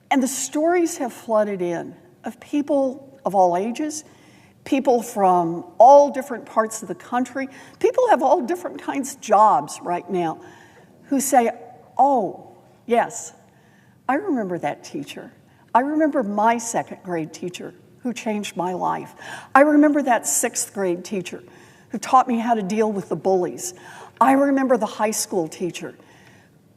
And the stories have flooded in of people of all ages, people from all different parts of the country. People have all different kinds of jobs right now who say, oh, yes, I remember that teacher. I remember my second grade teacher who changed my life. I remember that sixth grade teacher who taught me how to deal with the bullies. I remember the high school teacher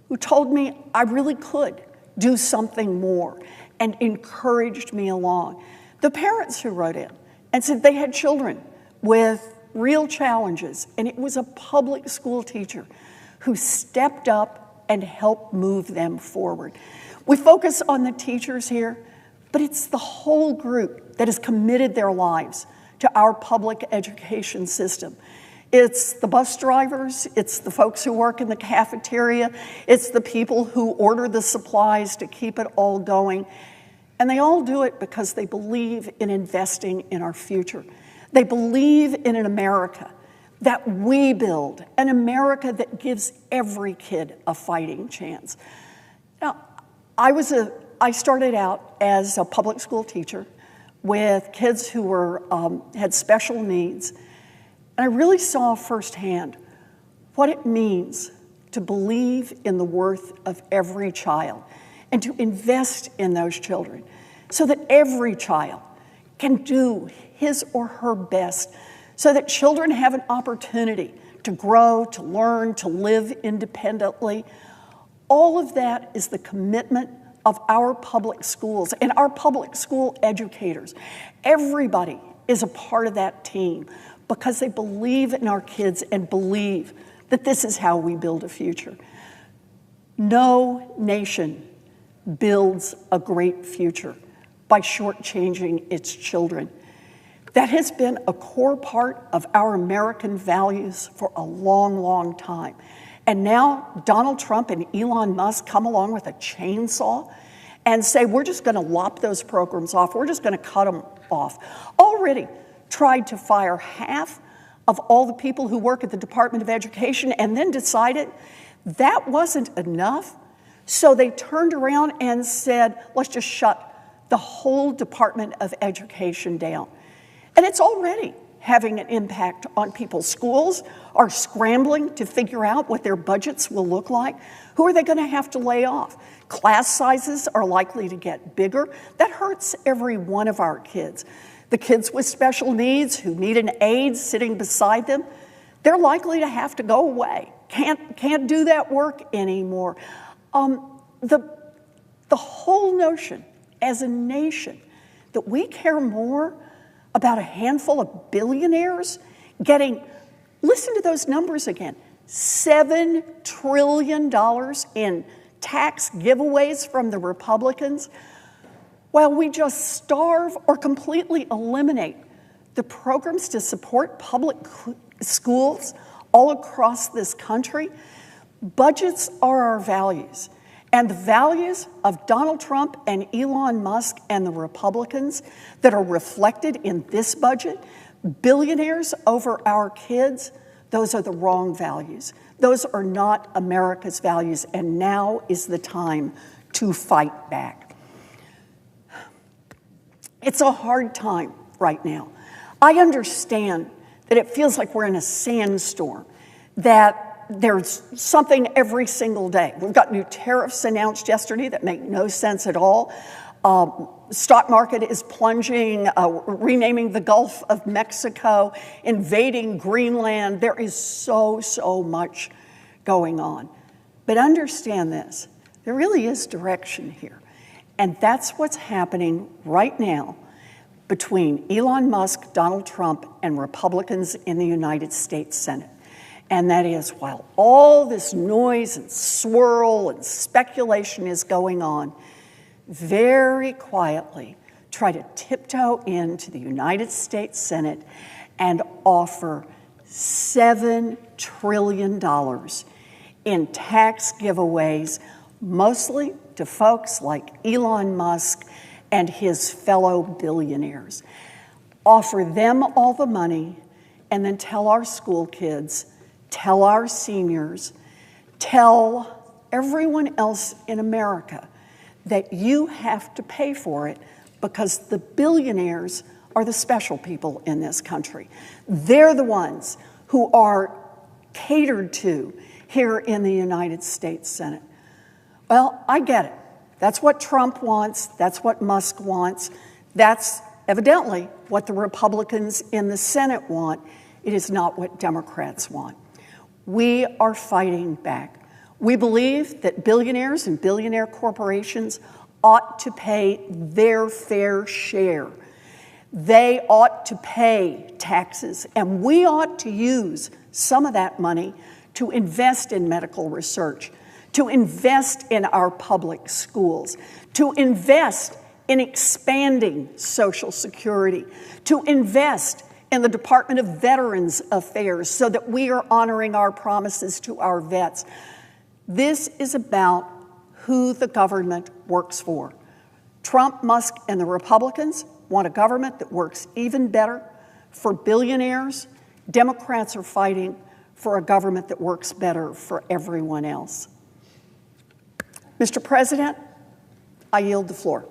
who told me I really could do something more and encouraged me along. The parents who wrote in and said they had children with real challenges, and it was a public school teacher who stepped up and helped move them forward. We focus on the teachers here, but it's the whole group that has committed their lives to our public education system. It's the bus drivers, it's the folks who work in the cafeteria, it's the people who order the supplies to keep it all going. And they all do it because they believe in investing in our future. They believe in an America that we build, an America that gives every kid a fighting chance. Now, I started out as a public school teacher with kids who had special needs. And I really saw firsthand what it means to believe in the worth of every child and to invest in those children so that every child can do his or her best, so that children have an opportunity to grow, to learn, to live independently. All of that is the commitment of our public schools and our public school educators. Everybody is a part of that team because they believe in our kids and believe that this is how we build a future. No nation builds a great future by shortchanging its children. That has been a core part of our American values for a long, long time. And now Donald Trump and Elon Musk come along with a chainsaw and say, we're just going to lop those programs off. We're just going to cut them off. Already tried to fire half of all the people who work at the Department of Education and then decided that wasn't enough. So they turned around and said, let's just shut the whole Department of Education down. And it's already having an impact on people's schools, are scrambling to figure out what their budgets will look like. Who are they going to have to lay off? Class sizes are likely to get bigger. That hurts every one of our kids. The kids with special needs who need an aide sitting beside them, they're likely to have to go away. Can't do that work anymore. The whole notion as a nation that we care more about a handful of billionaires getting, listen to those numbers again, $7 trillion in tax giveaways from the Republicans, while we just starve or completely eliminate the programs to support public schools all across this country. Budgets are our values. And the values of Donald Trump and Elon Musk and the Republicans that are reflected in this budget, billionaires over our kids, those are the wrong values. Those are not America's values, and now is the time to fight back. It's a hard time right now. I understand that it feels like we're in a sandstorm, that there's something every single day. We've got new tariffs announced yesterday that make no sense at all. Stock market is plunging, renaming the Gulf of Mexico, invading Greenland. There is so much going on. But understand this, there really is direction here. And that's what's happening right now between Elon Musk, Donald Trump, and Republicans in the United States Senate. And that is, while all this noise and swirl and speculation is going on, very quietly try to tiptoe into the United States Senate and offer $7 trillion in tax giveaways, mostly to folks like Elon Musk and his fellow billionaires. Offer them all the money and then tell our school kids, tell our seniors, tell everyone else in America that you have to pay for it because the billionaires are the special people in this country. They're the ones who are catered to here in the United States Senate. Well, I get it. That's what Trump wants. That's what Musk wants. That's evidently what the Republicans in the Senate want. It is not what Democrats want. We are fighting back. We believe that billionaires and billionaire corporations ought to pay their fair share. They ought to pay taxes, and we ought to use some of that money to invest in medical research, to invest in our public schools, to invest in expanding Social Security, to invest in the Department of Veterans Affairs so that we are honoring our promises to our vets. This is about who the government works for. Trump, Musk, and the Republicans want a government that works even better for billionaires. Democrats are fighting for a government that works better for everyone else. Mr. President, I yield the floor.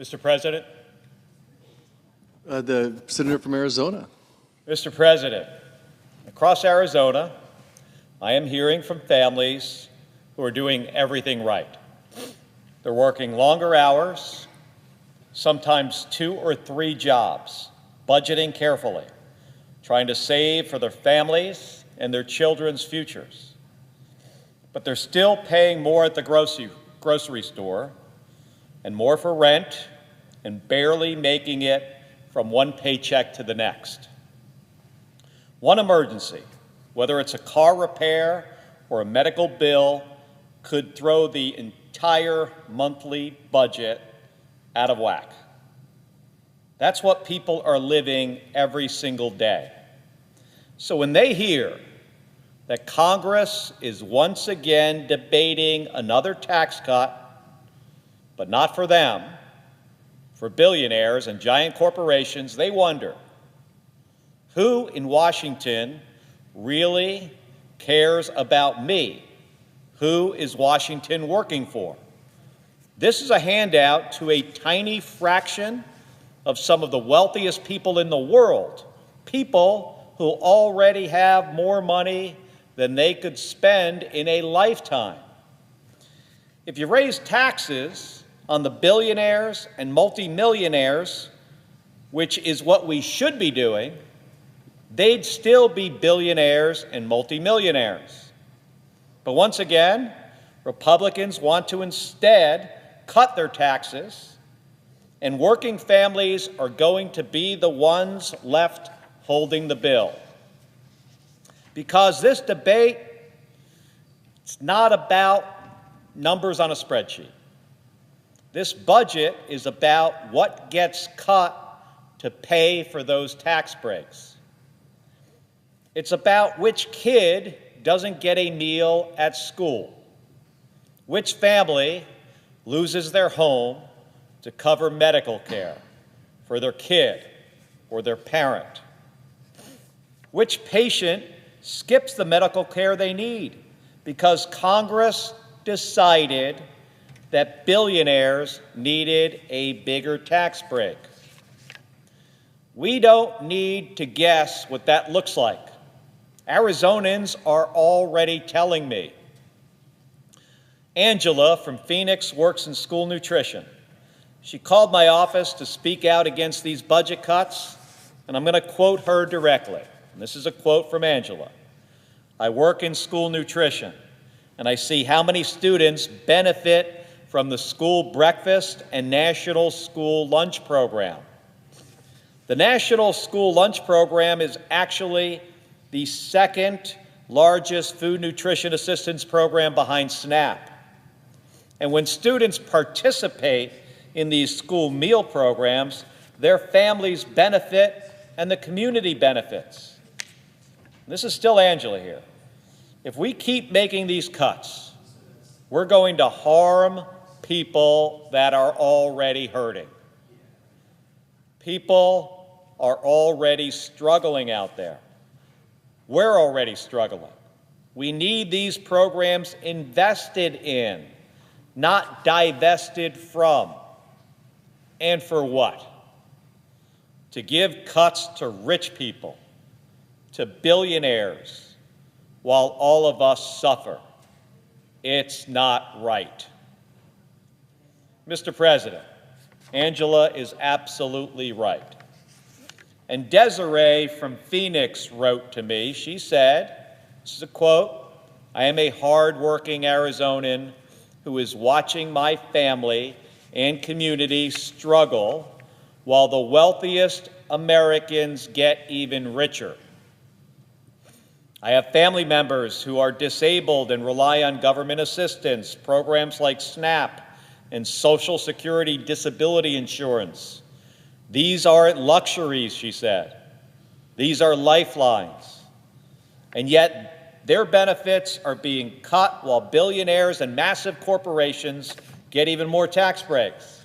Mr. President. The senator from Arizona. Mr. President, across Arizona, I am hearing from families who are doing everything right. They're working longer hours, sometimes 2 or 3 jobs, budgeting carefully, trying to save for their families and their children's futures. But they're still paying more at the grocery store and more for rent and barely making it from one paycheck to the next. One emergency, whether it's a car repair or a medical bill, could throw the entire monthly budget out of whack. That's what people are living every single day. So when they hear that Congress is once again debating another tax cut, but not for them, for billionaires and giant corporations, they wonder, who in Washington really cares about me? Who is Washington working for? This is a handout to a tiny fraction of some of the wealthiest people in the world, people who already have more money than they could spend in a lifetime. If you raise taxes on the billionaires and multimillionaires, which is what we should be doing, they'd still be billionaires and multimillionaires. But once again, Republicans want to instead cut their taxes, and working families are going to be the ones left holding the bill. Because this debate, it's not about numbers on a spreadsheet. This budget is about what gets cut to pay for those tax breaks. It's about which kid doesn't get a meal at school, which family loses their home to cover medical care for their kid or their parent, which patient skips the medical care they need because Congress decided that billionaires needed a bigger tax break. We don't need to guess what that looks like. Arizonans are already telling me. Angela from Phoenix works in school nutrition. She called my office to speak out against these budget cuts, and I'm going to quote her directly. And this is a quote from Angela. "I work in school nutrition, and I see how many students benefit from the school breakfast and National School Lunch Program. The National School Lunch Program is actually the second largest food nutrition assistance program behind SNAP. And when students participate in these school meal programs, their families benefit and the community benefits." This is still Angela here. If we keep making these cuts, we're going to harm people that are already hurting. People are already struggling out there. We're already struggling. We need these programs invested in, not divested from. And for what? To give cuts to rich people, to billionaires, while all of us suffer. It's not right. Mr. President, Angela is absolutely right. And Desiree from Phoenix wrote to me. She said, this is a quote, "I am a hardworking Arizonan who is watching my family and community struggle while the wealthiest Americans get even richer. I have family members who are disabled and rely on government assistance, programs like SNAP and Social Security disability insurance. These aren't luxuries," she said. "These are lifelines. And yet their benefits are being cut while billionaires and massive corporations get even more tax breaks."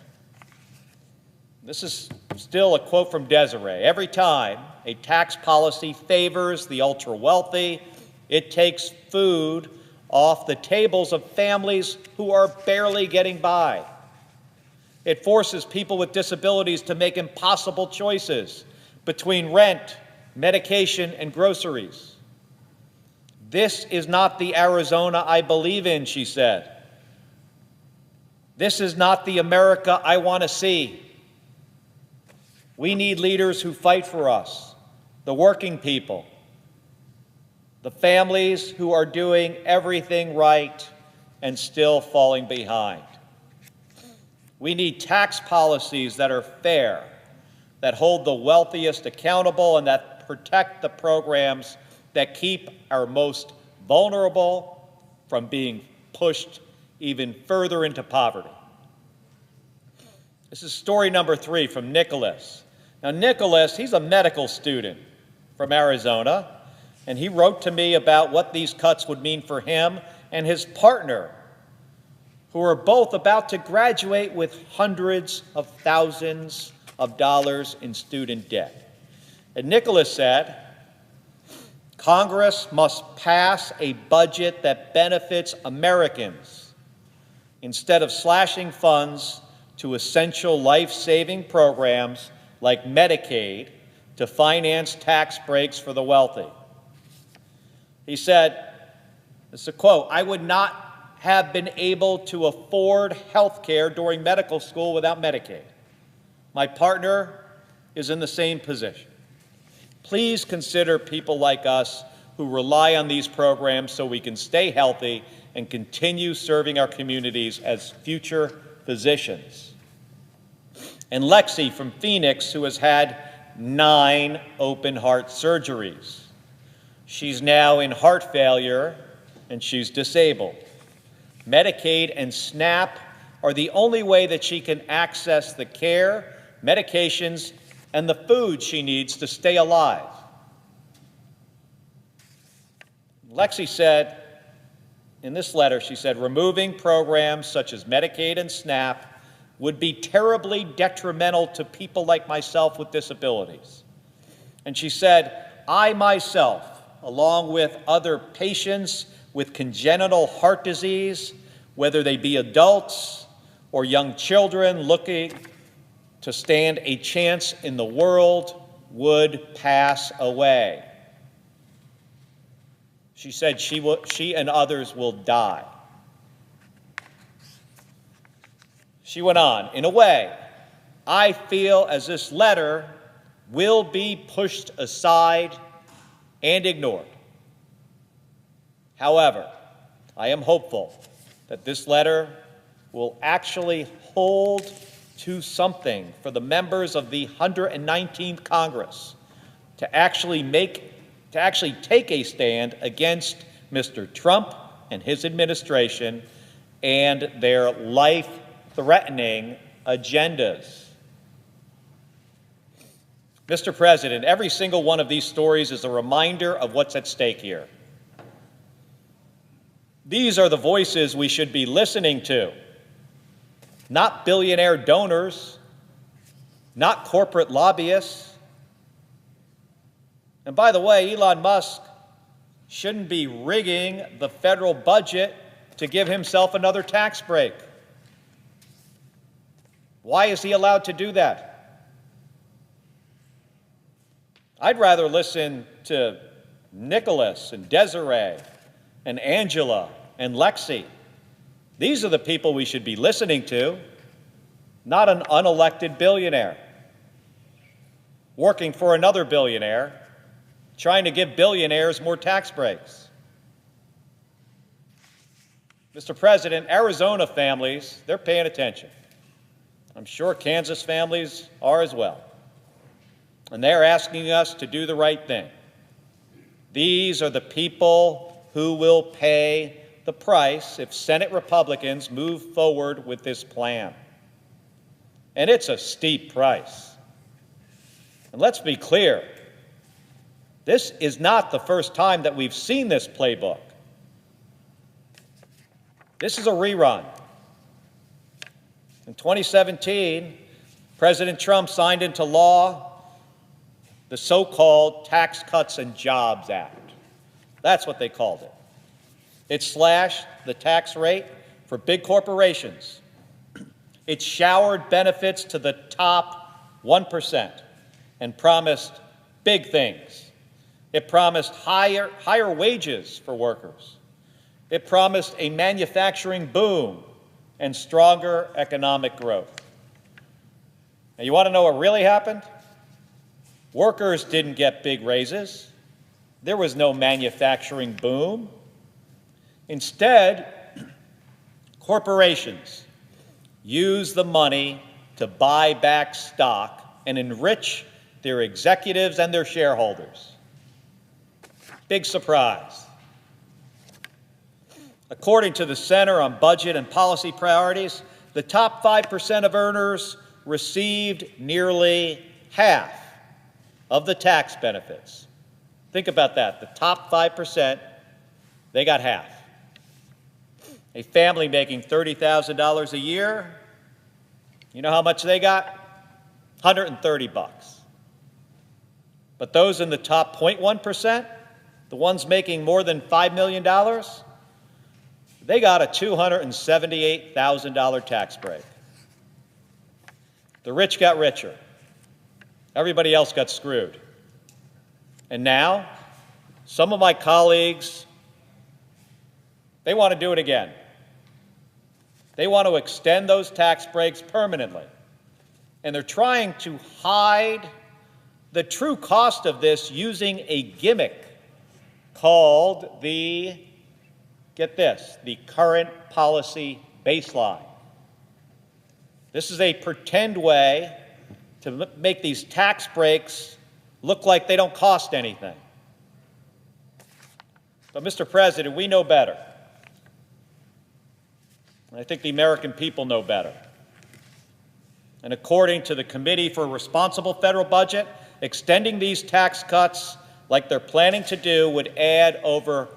This is still a quote from Desiree. "Every time a tax policy favors the ultra-wealthy, it takes food off the tables of families who are barely getting by. It forces people with disabilities to make impossible choices between rent, medication, and groceries. This is not the Arizona I believe in, she said. This is not the America I want to see. We need leaders who fight for us, the working people, the families who are doing everything right and still falling behind. We need tax policies that are fair, that hold the wealthiest accountable, and that protect the programs that keep our most vulnerable from being pushed even further into poverty. This is story number 3 from Nicholas. Now, Nicholas, he's a medical student from Arizona, and he wrote to me about what these cuts would mean for him and his partner, who are both about to graduate with hundreds of thousands of dollars in student debt. And Nicholas said, Congress must pass a budget that benefits Americans instead of slashing funds to essential life-saving programs like Medicaid to finance tax breaks for the wealthy. He said, this is a quote, "I would not have been able to afford health care during medical school without Medicaid. My partner is in the same position. Please consider people like us who rely on these programs so we can stay healthy and continue serving our communities as future physicians." And Lexi from Phoenix, who has had 9 open heart surgeries. She's now in heart failure and she's disabled. Medicaid and SNAP are the only way that she can access the care, medications, and the food she needs to stay alive. Lexi said, in this letter, she said, removing programs such as Medicaid and SNAP would be terribly detrimental to people like myself with disabilities. And she said, I myself, along with other patients with congenital heart disease, whether they be adults or young children looking to stand a chance in the world, would pass away. She said she and others will die. She went on, in a way, I feel as this letter will be pushed aside and ignored. However, I am hopeful that this letter will actually hold to something for the members of the 119th Congress to actually take a stand against Mr. Trump and his administration and their life-threatening agendas. Mr. President, every single one of these stories is a reminder of what's at stake here. These are the voices we should be listening to, not billionaire donors, not corporate lobbyists. And by the way, Elon Musk shouldn't be rigging the federal budget to give himself another tax break. Why is he allowed to do that? I'd rather listen to Nicholas and Desiree and Angela and Lexi. These are the people we should be listening to, not an unelected billionaire working for another billionaire, trying to give billionaires more tax breaks. Mr. President, Arizona families, they're paying attention. I'm sure Kansas families are as well. And they're asking us to do the right thing. These are the people who will pay the price if Senate Republicans move forward with this plan. And it's a steep price. And let's be clear, this is not the first time that we've seen this playbook. This is a rerun. In 2017, President Trump signed into law the so-called Tax Cuts and Jobs Act. That's what they called it. It slashed the tax rate for big corporations It showered benefits to the top 1% and promised big things. It promised higher wages for workers. It promised a manufacturing boom and stronger economic growth. Now, you want to know what really happened? Workers didn't get big raises. There was no manufacturing boom. Instead, corporations used the money to buy back stock and enrich their executives and their shareholders. Big surprise. According to the Center on Budget and Policy Priorities, the top 5% of earners received nearly half of the tax benefits. Think about that. The top 5%, they got half. A family making $30,000 a year, you know how much they got? $130. But those in the top 0.1%, the ones making more than $5 million, they got a $278,000 tax break. The rich got richer. Everybody else got screwed. And now, some of my colleagues, they want to do it again. They want to extend those tax breaks permanently. And they're trying to hide the true cost of this using a gimmick called the, get this, the current policy baseline. This is a pretend way to make these tax breaks look like they don't cost anything. But, Mr. President, we know better. And I think the American people know better. And according to the Committee for a Responsible Federal Budget, extending these tax cuts like they're planning to do would add over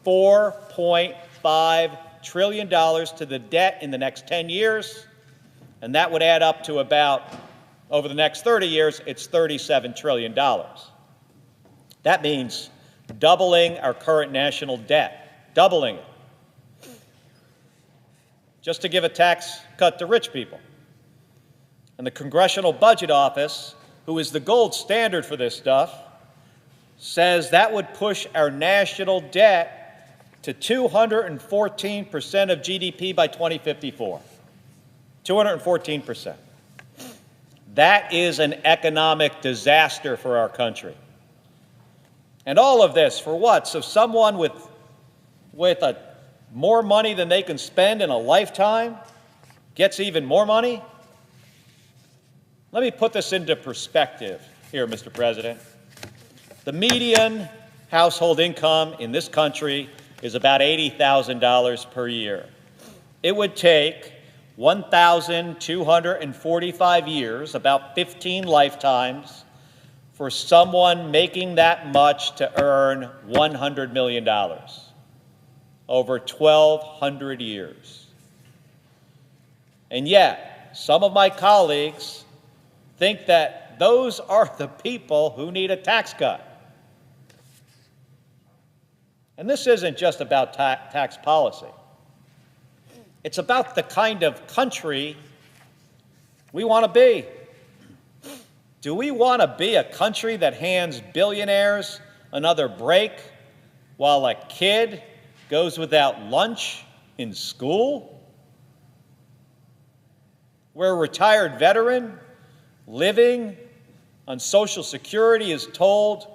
$4.5 trillion to the debt in the next 10 years, and that would add up to about, over the next 30 years, it's $37 trillion. That means doubling our current national debt, doubling it, just to give a tax cut to rich people. And the Congressional Budget Office, who is the gold standard for this stuff, says that would push our national debt to 214% of GDP by 2054. 214%. That is an economic disaster for our country. And all of this for what? So someone with more money than they can spend in a lifetime gets even more money? Let me put this into perspective here, Mr. President. The median household income in this country is about $80,000 per year. It would take 1,245 years, about 15 lifetimes, for someone making that much to earn $100 million over 1,200 years. And yet, some of my colleagues think that those are the people who need a tax cut. And this isn't just about tax policy. It's about the kind of country we want to be. Do we want to be a country that hands billionaires another break while a kid goes without lunch in school? Where a retired veteran living on Social Security is told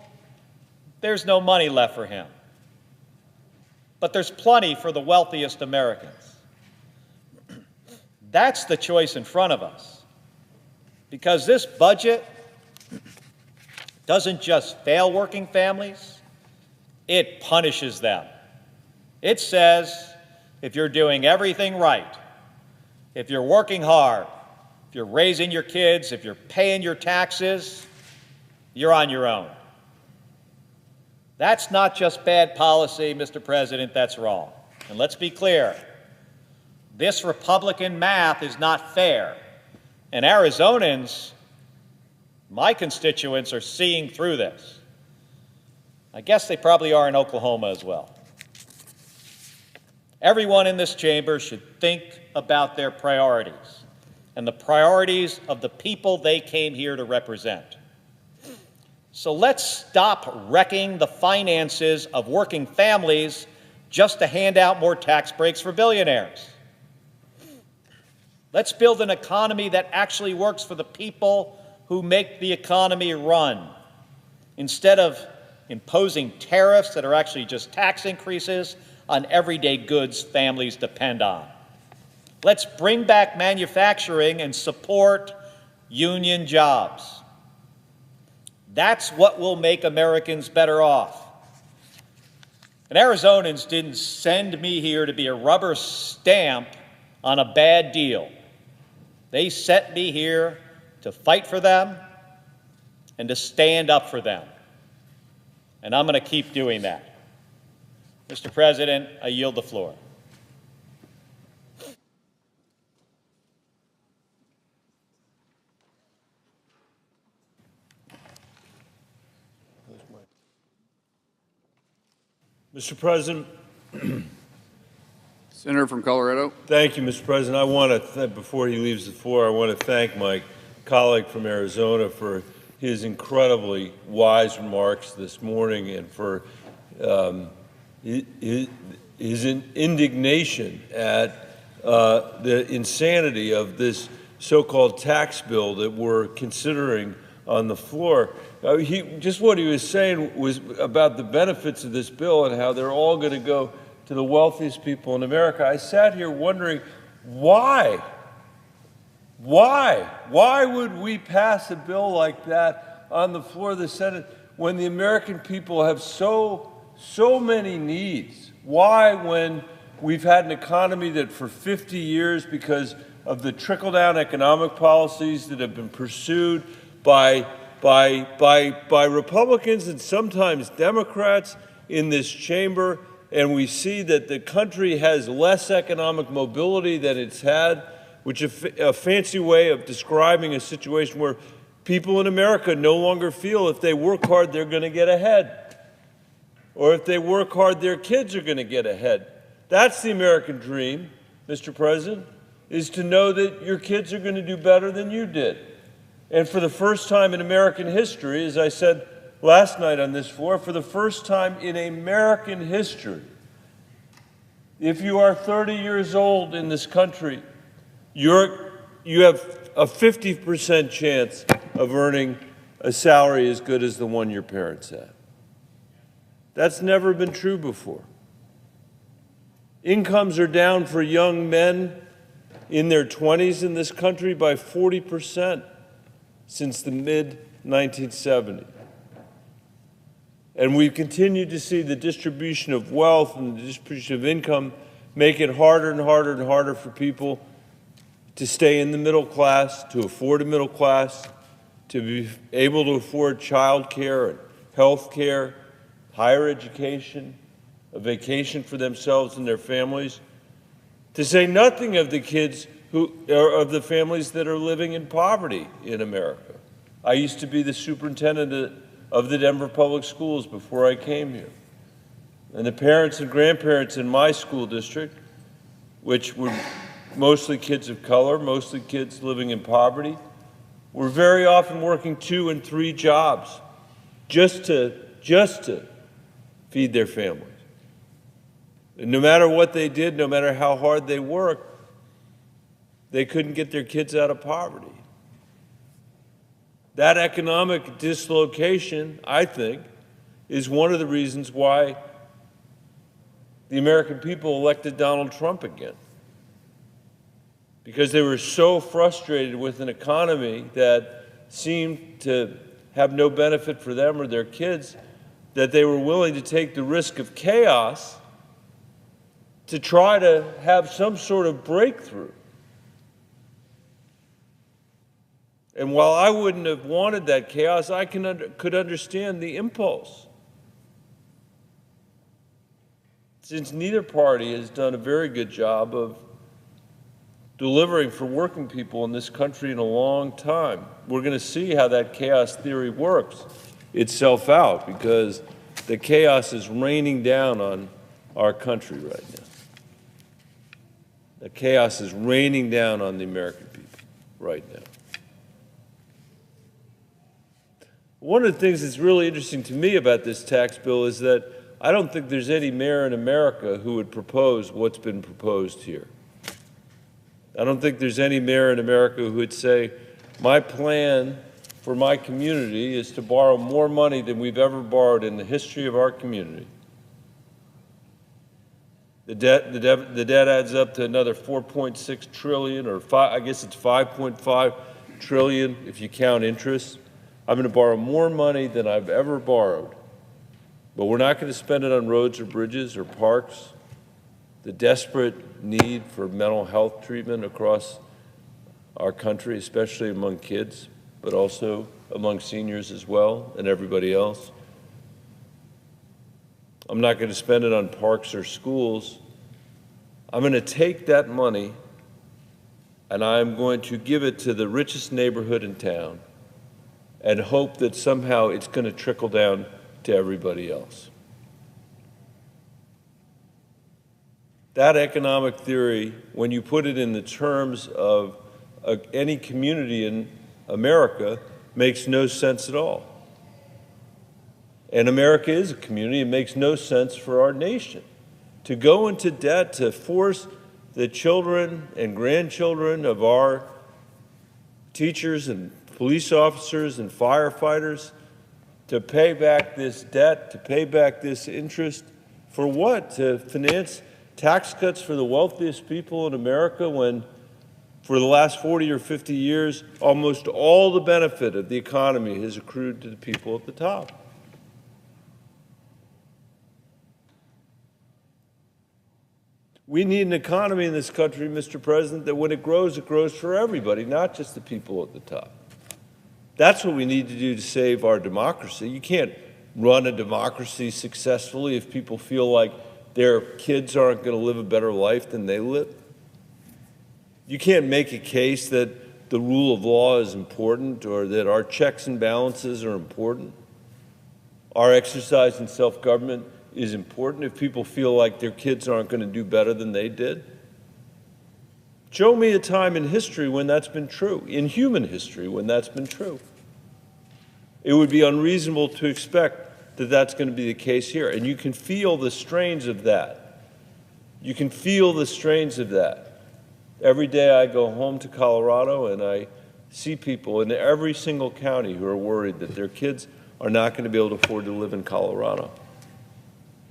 there's no money left for him. But there's plenty for the wealthiest Americans. That's the choice in front of us. Because this budget doesn't just fail working families, it punishes them. It says, if you're doing everything right, if you're working hard, if you're raising your kids, if you're paying your taxes, you're on your own. That's not just bad policy, Mr. President, that's wrong. And let's be clear, this Republican math is not fair. And Arizonans, my constituents, are seeing through this. I guess they probably are in Oklahoma as well. Everyone in this chamber should think about their priorities and the priorities of the people they came here to represent. So let's stop wrecking the finances of working families just to hand out more tax breaks for billionaires. Let's build an economy that actually works for the people who make the economy run, instead of imposing tariffs that are actually just tax increases on everyday goods families depend on. Let's bring back manufacturing and support union jobs. That's what will make Americans better off. And Arizonans didn't send me here to be a rubber stamp on a bad deal. They sent me here to fight for them and to stand up for them. And I'm going to keep doing that. Mr. President, I yield the floor. Mr. President. Senator from Colorado. Thank you, Mr. President. I want to, before he leaves the floor, I want to thank my colleague from Arizona for his incredibly wise remarks this morning and for his indignation at the insanity of this so-called tax bill that we're considering on the floor. Just what he was saying was about the benefits of this bill and how they're all going to go to the wealthiest people in America. I sat here wondering, why? Why would we pass a bill like that on the floor of the Senate when the American people have so many needs? Why, when we've had an economy that for 50 years, because of the trickle-down economic policies that have been pursued by Republicans and sometimes Democrats in this chamber, and we see that the country has less economic mobility than it's had, which is a fancy way of describing a situation where people in America no longer feel if they work hard, they're going to get ahead. Or if they work hard, their kids are going to get ahead. That's the American dream, Mr. President, is to know that your kids are going to do better than you did. And for the first time in American history, as I said last night on this floor, for the first time in American history, if you are 30 years old in this country, you have a 50% chance of earning a salary as good as the one your parents had. That's never been true before. Incomes are down for young men in their 20s in this country by 40% since the mid-1970s. And we've continued to see the distribution of wealth and the distribution of income make it harder and harder and harder for people to stay in the middle class, to afford a middle class, to be able to afford child care and health care, higher education, a vacation for themselves and their families, to say nothing of the kids of the families that are living in poverty in America. I used to be the superintendent of the Denver Public Schools before I came here. And the parents and grandparents in my school district, which were mostly kids of color, mostly kids living in poverty, were very often working 2 and 3 jobs just to feed their families. And no matter what they did, no matter how hard they worked, they couldn't get their kids out of poverty. That economic dislocation, I think, is one of the reasons why the American people elected Donald Trump again. Because they were so frustrated with an economy that seemed to have no benefit for them or their kids that they were willing to take the risk of chaos to try to have some sort of breakthrough. And while I wouldn't have wanted that chaos, I could understand the impulse. Since neither party has done a very good job of delivering for working people in this country in a long time, we're going to see how that chaos theory works itself out, because the chaos is raining down on our country right now. The chaos is raining down on the American people. right now. One of the things that's really interesting to me about this tax bill is that I don't think there's any mayor in America who would propose what's been proposed here. I don't think there's any mayor in America who would say, my plan for my community is to borrow more money than we've ever borrowed in the history of our community. The debt adds up to another 4.6 trillion, or I guess it's 5.5 trillion if you count interest. I'm going to borrow more money than I've ever borrowed, but we're not going to spend it on roads or bridges or parks. The desperate need for mental health treatment across our country, especially among kids, but also among seniors as well, and everybody else. I'm not going to spend it on parks or schools. I'm going to take that money and I'm going to give it to the richest neighborhood in town and hope that somehow it's going to trickle down to everybody else. That economic theory, when you put it in the terms of any community in America, makes no sense at all. And America is a community. It makes no sense for our nation to go into debt, to force the children and grandchildren of our teachers and police officers and firefighters to pay back this debt, to pay back this interest. For what? To finance tax cuts for the wealthiest people in America when, for the last 40 or 50 years, almost all the benefit of the economy has accrued to the people at the top. We need an economy in this country, Mr. President, that when it grows for everybody, not just the people at the top. That's what we need to do to save our democracy. You can't run a democracy successfully if people feel like their kids aren't going to live a better life than they live. You can't make a case that the rule of law is important or that our checks and balances are important. Our exercise in self-government is important if people feel like their kids aren't going to do better than they did. Show me a time in history when that's been true, in human history when that's been true. It would be unreasonable to expect that that's going to be the case here. And you can feel the strains of that. You can feel the strains of that. Every day I go home to Colorado and I see people in every single county who are worried that their kids are not going to be able to afford to live in Colorado.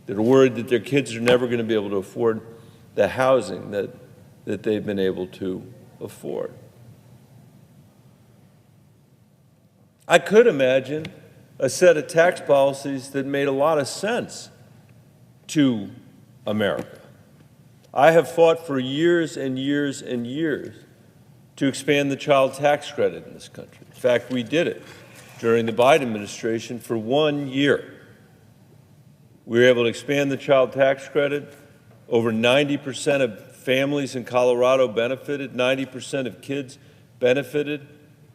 They're worried that their kids are never going to be able to afford the housing that they've been able to afford. I could imagine a set of tax policies that made a lot of sense to America. I have fought for years and years and years to expand the child tax credit in this country. In fact, we did it during the Biden administration for 1 year. We were able to expand the child tax credit. Over 90% of families in Colorado benefited, 90% of kids benefited.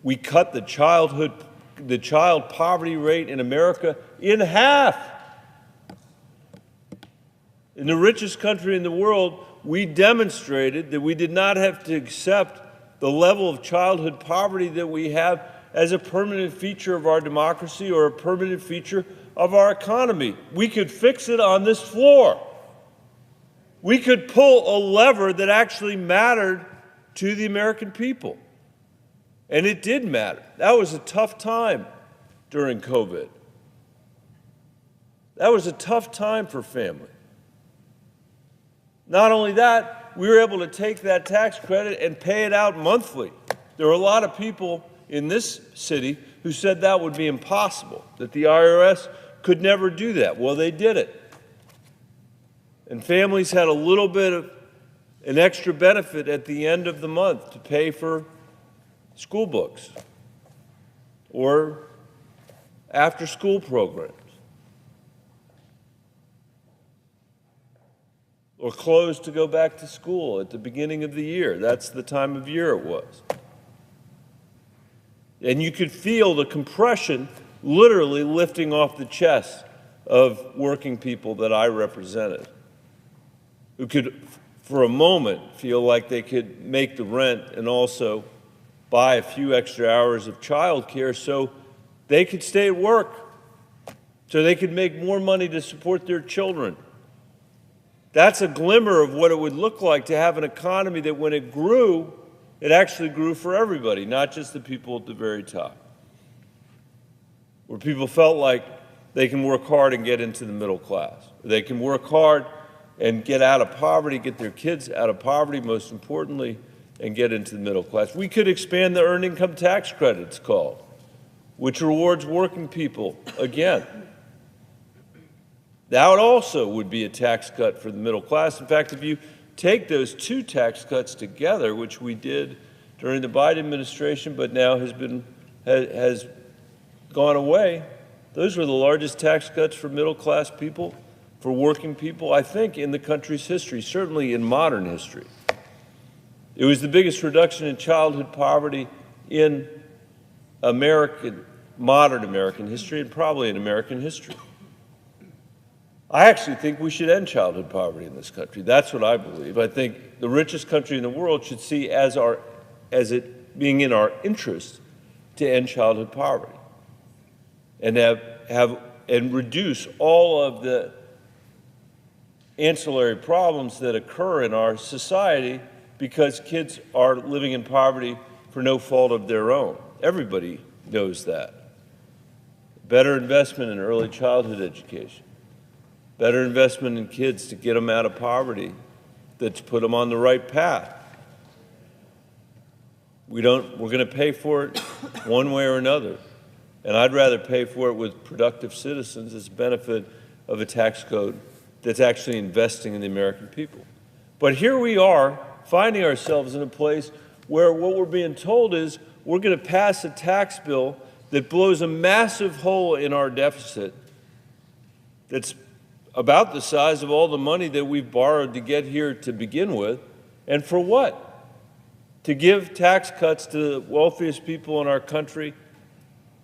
We cut the child poverty rate in America in half. In the richest country in the world, we demonstrated that we did not have to accept the level of childhood poverty that we have as a permanent feature of our democracy or a permanent feature of our economy. We could fix it on this floor. We could pull a lever that actually mattered to the American people. And it did matter. That was a tough time during COVID. That was a tough time for family. Not only that, we were able to take that tax credit and pay it out monthly. There were a lot of people in this city who said that would be impossible, that the IRS could never do that. Well, they did it. And families had a little bit of an extra benefit at the end of the month to pay for school books or after-school programs or clothes to go back to school at the beginning of the year. That's the time of year it was. And you could feel the compression literally lifting off the chests of working people that I represented, who could, for a moment, feel like they could make the rent and also buy a few extra hours of childcare so they could stay at work, so they could make more money to support their children. That's a glimmer of what it would look like to have an economy that when it grew, it actually grew for everybody, not just the people at the very top. Where people felt like they can work hard and get into the middle class. They can work hard and get out of poverty, get their kids out of poverty, most importantly, and get into the middle class. We could expand the earned income tax credit, it's called, which rewards working people again. That also would be a tax cut for the middle class. In fact, if you take those two tax cuts together, which we did during the Biden administration, but now has gone away, those were the largest tax cuts for middle class people, for working people, I think, in the country's history, certainly in modern history. It was the biggest reduction in childhood poverty in modern American history, and probably in American history. I actually think we should end childhood poverty in this country. That's what I believe. I think the richest country in the world should see as it being in our interest to end childhood poverty and and reduce all of the ancillary problems that occur in our society because kids are living in poverty for no fault of their own. Everybody knows that. Better investment in early childhood education. Better investment in kids to get them out of poverty, that's put them on the right path. We're going to pay for it one way or another. And I'd rather pay for it with productive citizens as a benefit of a tax code that's actually investing in the American people. But here we are finding ourselves in a place where what we're being told is we're going to pass a tax bill that blows a massive hole in our deficit that's about the size of all the money that we've borrowed to get here to begin with. And for what? To give tax cuts to the wealthiest people in our country,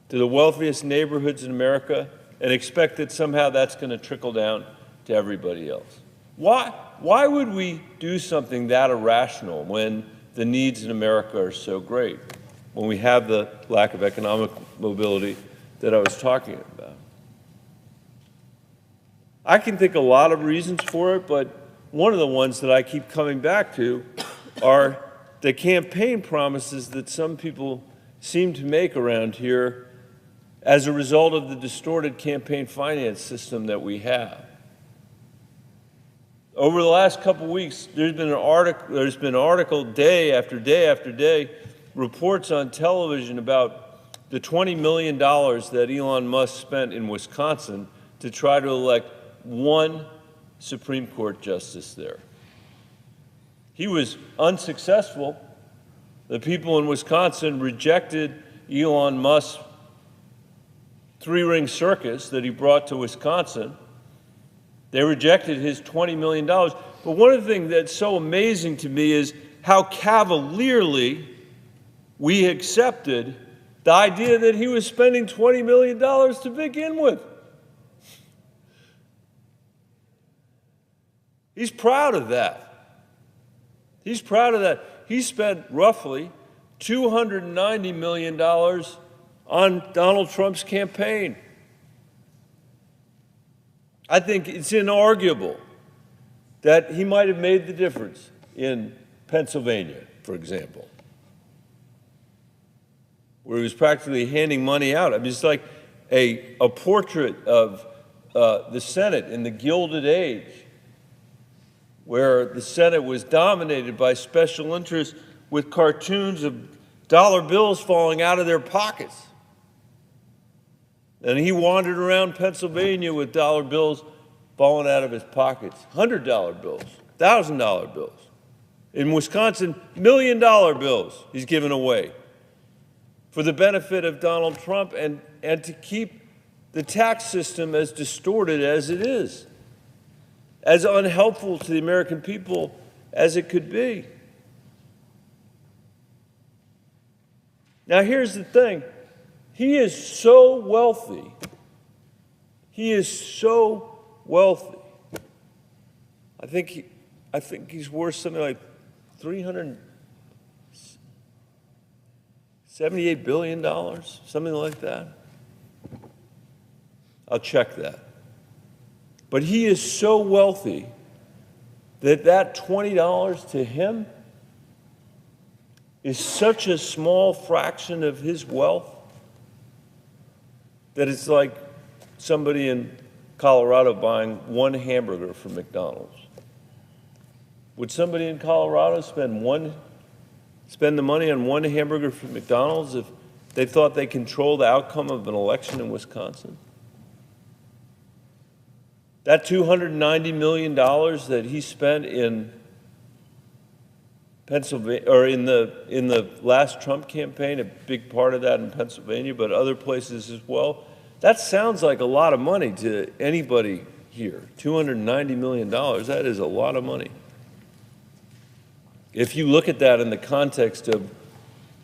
to the wealthiest neighborhoods in America, and expect that somehow that's going to trickle down to everybody else. Why would we do something that irrational when the needs in America are so great, when we have the lack of economic mobility that I was talking about? I can think a lot of reasons for it, but one of the ones that I keep coming back to are the campaign promises that some people seem to make around here as a result of the distorted campaign finance system that we have. Over the last couple weeks, there's been an article day after day after day, reports on television about the $20 million that Elon Musk spent in Wisconsin to try to elect one Supreme Court justice there. He was unsuccessful. The people in Wisconsin rejected Elon Musk's three-ring circus that he brought to Wisconsin. They rejected his $20 million. But one of the things that's so amazing to me is how cavalierly we accepted the idea that he was spending $20 million to begin with. He's proud of that. He's proud of that. He spent roughly $290 million on Donald Trump's campaign. I think it's inarguable that he might have made the difference in Pennsylvania, for example, where he was practically handing money out. I mean, it's like a portrait of the Senate in the Gilded Age, where the Senate was dominated by special interests with cartoons of dollar bills falling out of their pockets. And he wandered around Pennsylvania with dollar bills falling out of his pockets, $100 bills, $1,000 bills. In Wisconsin, $1 million bills he's given away for the benefit of Donald Trump and to keep the tax system as distorted as it is, as unhelpful to the American people as it could be. Now, here's the thing. He is so wealthy. He is so wealthy. I think he's worth something like $78 billion, something like that. I'll check that. But he is so wealthy that that $20 to him is such a small fraction of his wealth that it's like somebody in Colorado buying one hamburger from McDonald's. Would somebody in Colorado spend the money on one hamburger from McDonald's if they thought they controlled the outcome of an election in Wisconsin? That $290 million that he spent in Pennsylvania, or in the last Trump campaign, a big part of that in Pennsylvania, but other places as well, that sounds like a lot of money to anybody here. $290 million, that is a lot of money. If you look at that in the context of,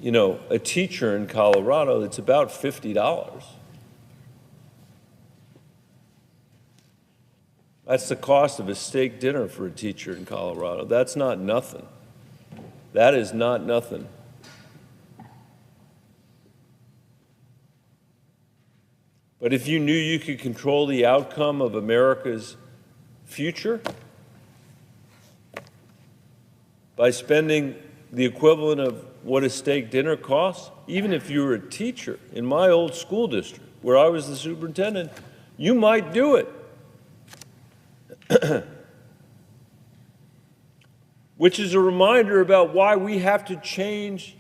a teacher in Colorado, it's about $50. That's the cost of a steak dinner for a teacher in Colorado. That's not nothing. That is not nothing. But if you knew you could control the outcome of America's future by spending the equivalent of what a steak dinner costs, even if you were a teacher in my old school district where I was the superintendent, you might do it. Which is a reminder about why we have to change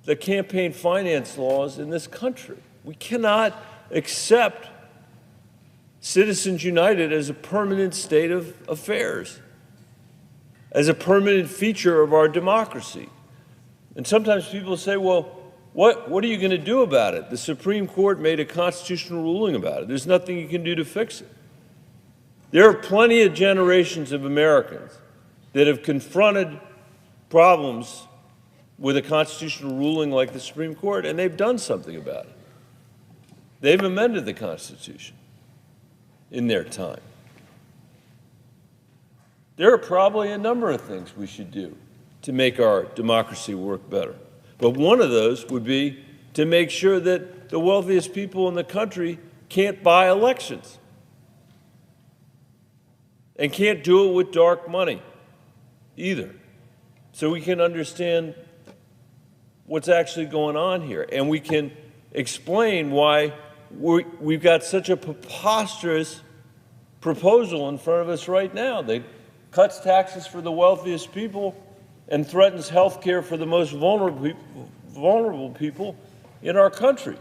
the campaign finance laws in this country. We cannot accept Citizens United as a permanent state of affairs, as a permanent feature of our democracy. And sometimes people say, well, what are you going to do about it? The Supreme Court made a constitutional ruling about it. There's nothing you can do to fix it. There are plenty of generations of Americans that have confronted problems with a constitutional ruling like the Supreme Court, and they've done something about it. They've amended the Constitution in their time. There are probably a number of things we should do to make our democracy work better. But one of those would be to make sure that the wealthiest people in the country can't buy elections and can't do it with dark money either. So we can understand what's actually going on here, and we can explain why we've got such a preposterous proposal in front of us right now that cuts taxes for the wealthiest people and threatens health care for the most vulnerable people in our country.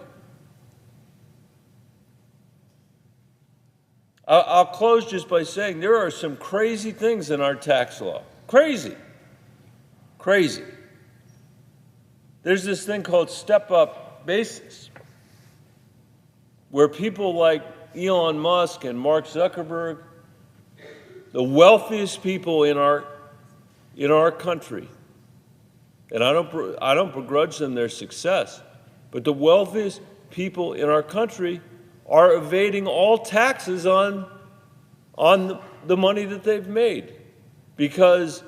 I'll close just by saying there are some crazy things in our tax law. Crazy. Crazy. There's this thing called step-up basis, where people like Elon Musk and Mark Zuckerberg, the wealthiest people in our country, and I don't begrudge them their success, but the wealthiest people in our country are evading all taxes on the money that they've made, because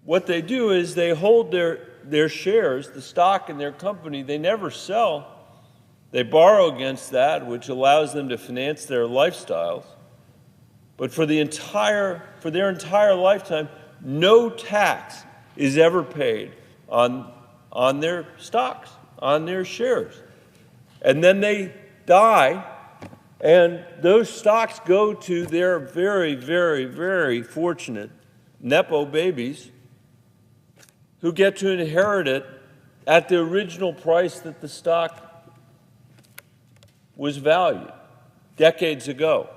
what they do is they hold their shares, the stock in their company, they never sell. They borrow against that, which allows them to finance their lifestyles. But for their entire lifetime, no tax is ever paid on their stocks, on their shares. And then they die, and those stocks go to their very, very, very fortunate Nepo babies who get to inherit it at the original price that the stock was valued decades ago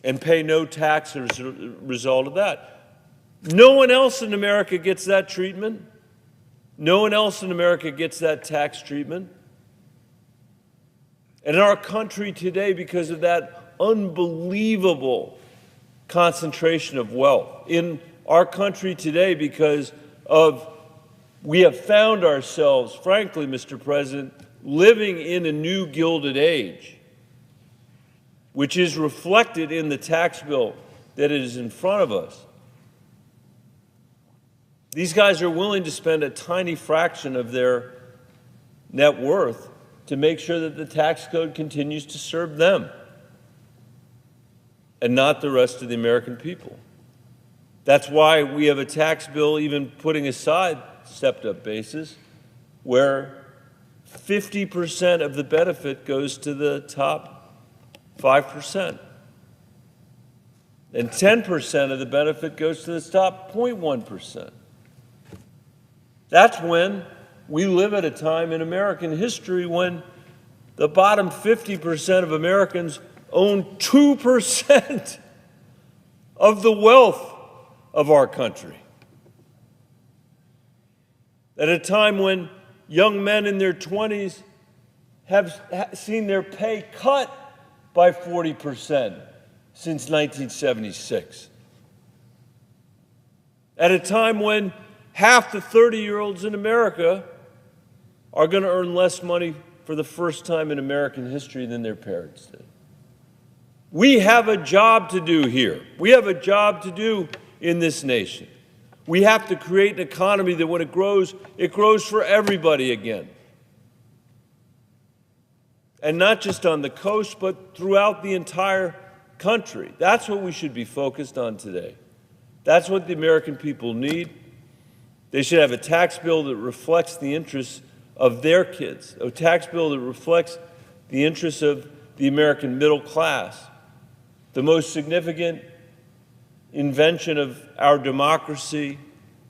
and pay no tax as a result of that. No one else in America gets that treatment. No one else in America gets that tax treatment. And in our country today, because of that unbelievable concentration of wealth, in our country today, because we have found ourselves, frankly, Mr. President, living in a new Gilded Age, which is reflected in the tax bill that is in front of us. These guys are willing to spend a tiny fraction of their net worth to make sure that the tax code continues to serve them and not the rest of the American people. That's why we have a tax bill, even putting aside stepped-up basis, where 50% of the benefit goes to the top 5%. And 10% of the benefit goes to the top 0.1%. That's when we live at a time in American history when the bottom 50% of Americans own 2% of the wealth of our country. At a time when young men in their 20s have seen their pay cut by 40% since 1976. At a time when half the 30-year-olds in America are going to earn less money for the first time in American history than their parents did. We have a job to do here. We have a job to do in this nation. We have to create an economy that when it grows for everybody again. And not just on the coast, but throughout the entire country. That's what we should be focused on today. That's what the American people need. They should have a tax bill that reflects the interests of their kids, a tax bill that reflects the interests of the American middle class, the most significant invention of our democracy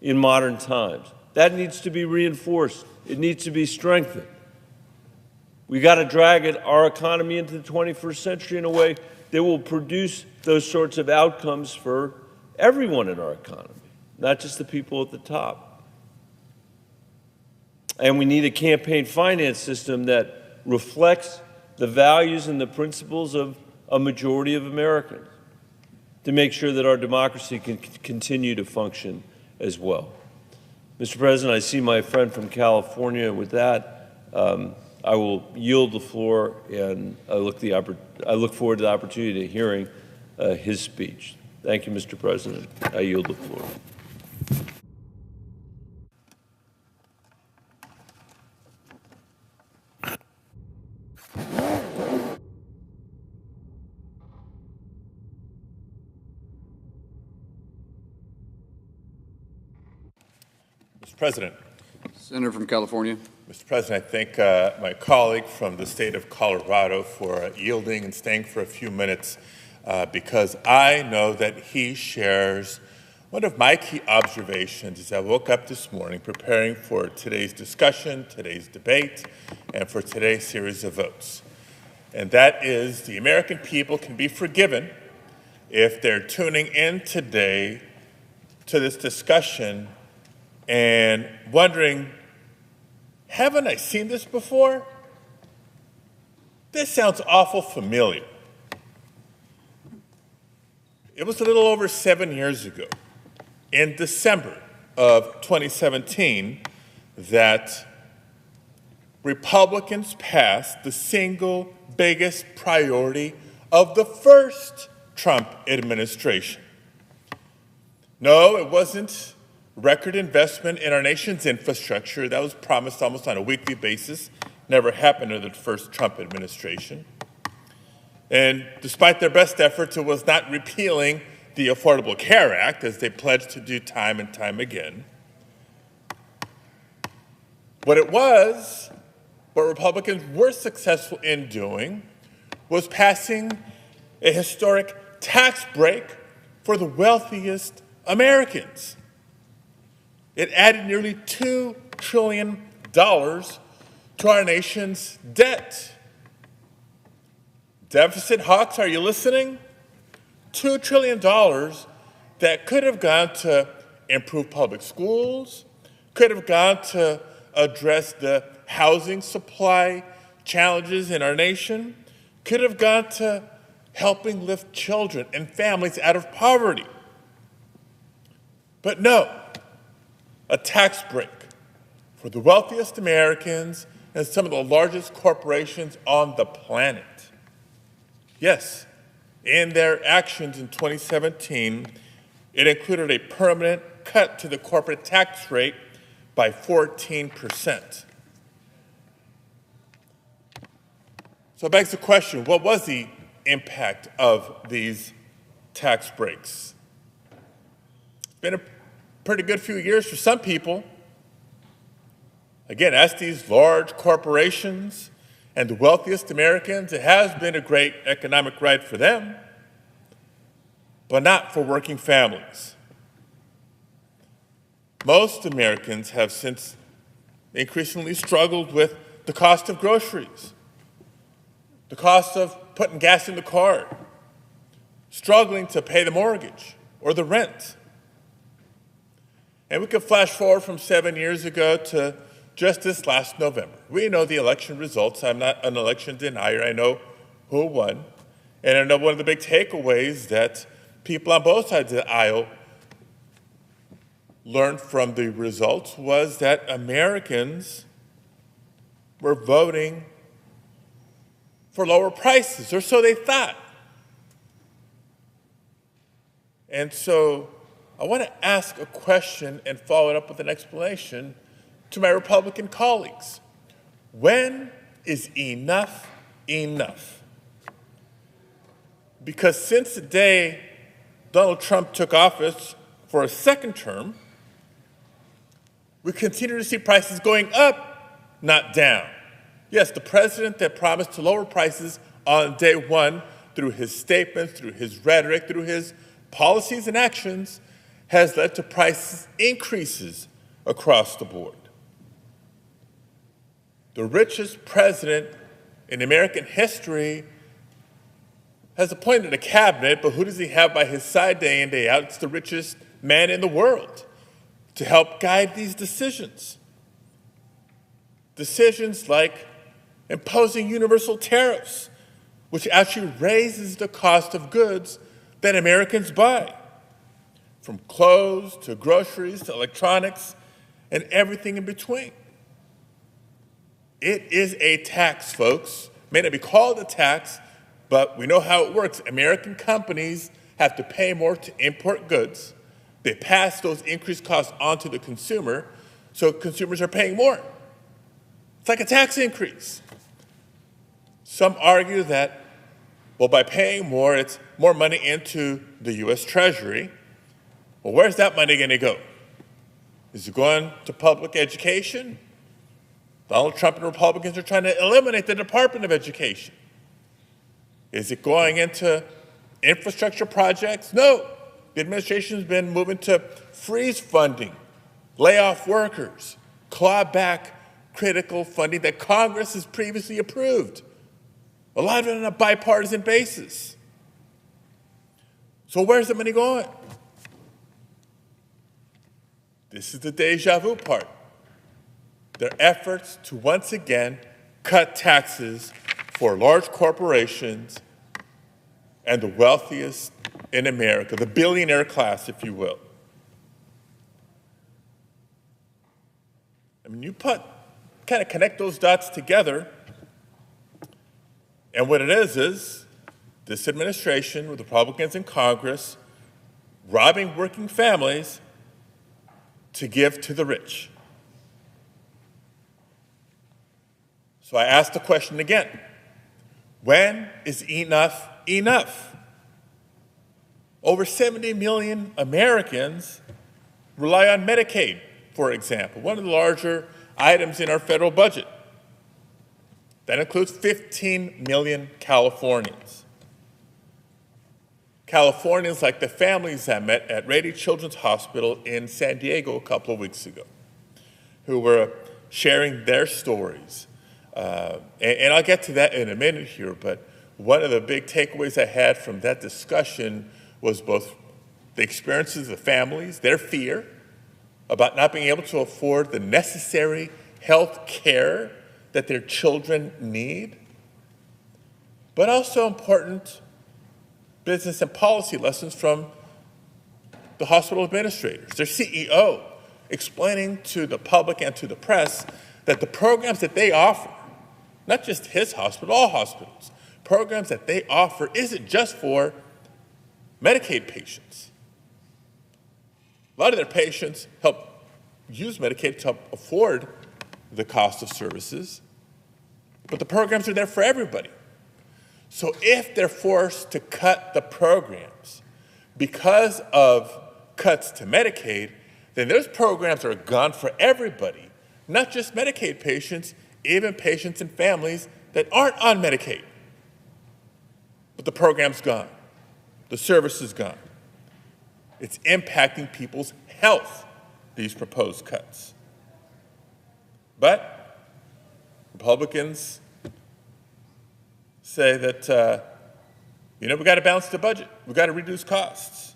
in modern times. That needs to be reinforced. It needs to be strengthened. We got to drag our economy into the 21st century in a way that will produce those sorts of outcomes for everyone in our economy, not just the people at the top. And we need a campaign finance system that reflects the values and the principles of a majority of Americans to make sure that our democracy can continue to function as well. Mr. President, I see my friend from California. With that, I will yield the floor, and I look forward to the opportunity of hearing his speech. Thank you, Mr. President. I yield the floor. Mr. President. Senator from California. Mr. President, I thank my colleague from the state of Colorado for yielding and staying for a few minutes because I know that he shares one of my key observations as I woke up this morning preparing for today's discussion, today's debate, and for today's series of votes. And that is the American people can be forgiven if they're tuning in today to this discussion and wondering, haven't I seen this before? This sounds awful familiar. It was a little over 7 years ago, in December of 2017, that Republicans passed the single biggest priority of the first Trump administration. No, it wasn't record investment in our nation's infrastructure. That was promised almost on a weekly basis. Never happened under the first Trump administration. And despite their best efforts, it was not repealing the Affordable Care Act, as they pledged to do time and time again. What Republicans were successful in doing was passing a historic tax break for the wealthiest Americans. It added nearly $2 trillion to our nation's debt. Deficit hawks, are you listening? $2 trillion that could have gone to improve public schools, could have gone to address the housing supply challenges in our nation, could have gone to helping lift children and families out of poverty. But no, a tax break for the wealthiest Americans and some of the largest corporations on the planet. Yes, in their actions in 2017, it included a permanent cut to the corporate tax rate by 14%. So it begs the question, what was the impact of these tax breaks? It's been a pretty good few years for some people. Again, as these large corporations and the wealthiest Americans, it has been a great economic ride for them, but not for working families. Most Americans have since increasingly struggled with the cost of groceries, the cost of putting gas in the car, struggling to pay the mortgage or the rent. And we could flash forward from 7 years ago to just this last November. We know the election results. I'm not an election denier. I know who won. And I know one of the big takeaways that people on both sides of the aisle learned from the results was that Americans were voting for lower prices, or so they thought. And so I want to ask a question and follow it up with an explanation to my Republican colleagues. When is enough enough? Because since the day Donald Trump took office for a second term, we continue to see prices going up, not down. Yes, the president that promised to lower prices on day one through his statements, through his rhetoric, through his policies and actions has led to price increases across the board. The richest president in American history has appointed a cabinet, but who does he have by his side day in, day out? It's the richest man in the world to help guide these decisions. Decisions like imposing universal tariffs, which actually raises the cost of goods that Americans buy, from clothes to groceries to electronics and everything in between. It is a tax, folks. It may not be called a tax, but we know how it works. American companies have to pay more to import goods. They pass those increased costs on to the consumer, so consumers are paying more. It's like a tax increase. Some argue that, well, by paying more, it's more money into the U.S. Treasury. Well, where's that money going to go? Is it going to public education? Donald Trump and Republicans are trying to eliminate the Department of Education. Is it going into infrastructure projects? No. The administration has been moving to freeze funding, lay off workers, claw back critical funding that Congress has previously approved, a lot of it on a bipartisan basis. So where's the money going? This is the deja vu part. Their efforts to once again cut taxes for large corporations and the wealthiest in America, the billionaire class, if you will. I mean, you kind of connect those dots together, and what it is this administration with Republicans in Congress robbing working families to give to the rich. So I ask the question again, when is enough enough? Over 70 million Americans rely on Medicaid, for example, one of the larger items in our federal budget. That includes 15 million Californians. Californians like the families I met at Rady Children's Hospital in San Diego a couple of weeks ago, who were sharing their stories. And I'll get to that in a minute here, but one of the big takeaways I had from that discussion was both the experiences of the families, their fear about not being able to afford the necessary health care that their children need, but also important business and policy lessons from the hospital administrators, their CEO, explaining to the public and to the press that the programs that they offer, not just his hospital, all hospitals, programs that they offer isn't just for Medicaid patients. A lot of their patients help use Medicaid to help afford the cost of services, but the programs are there for everybody. So if they're forced to cut the programs because of cuts to Medicaid, then those programs are gone for everybody, not just Medicaid patients, even patients and families that aren't on Medicaid. But the program's gone. The service is gone. It's impacting people's health, these proposed cuts. But Republicans say that, we've got to balance the budget. We've got to reduce costs.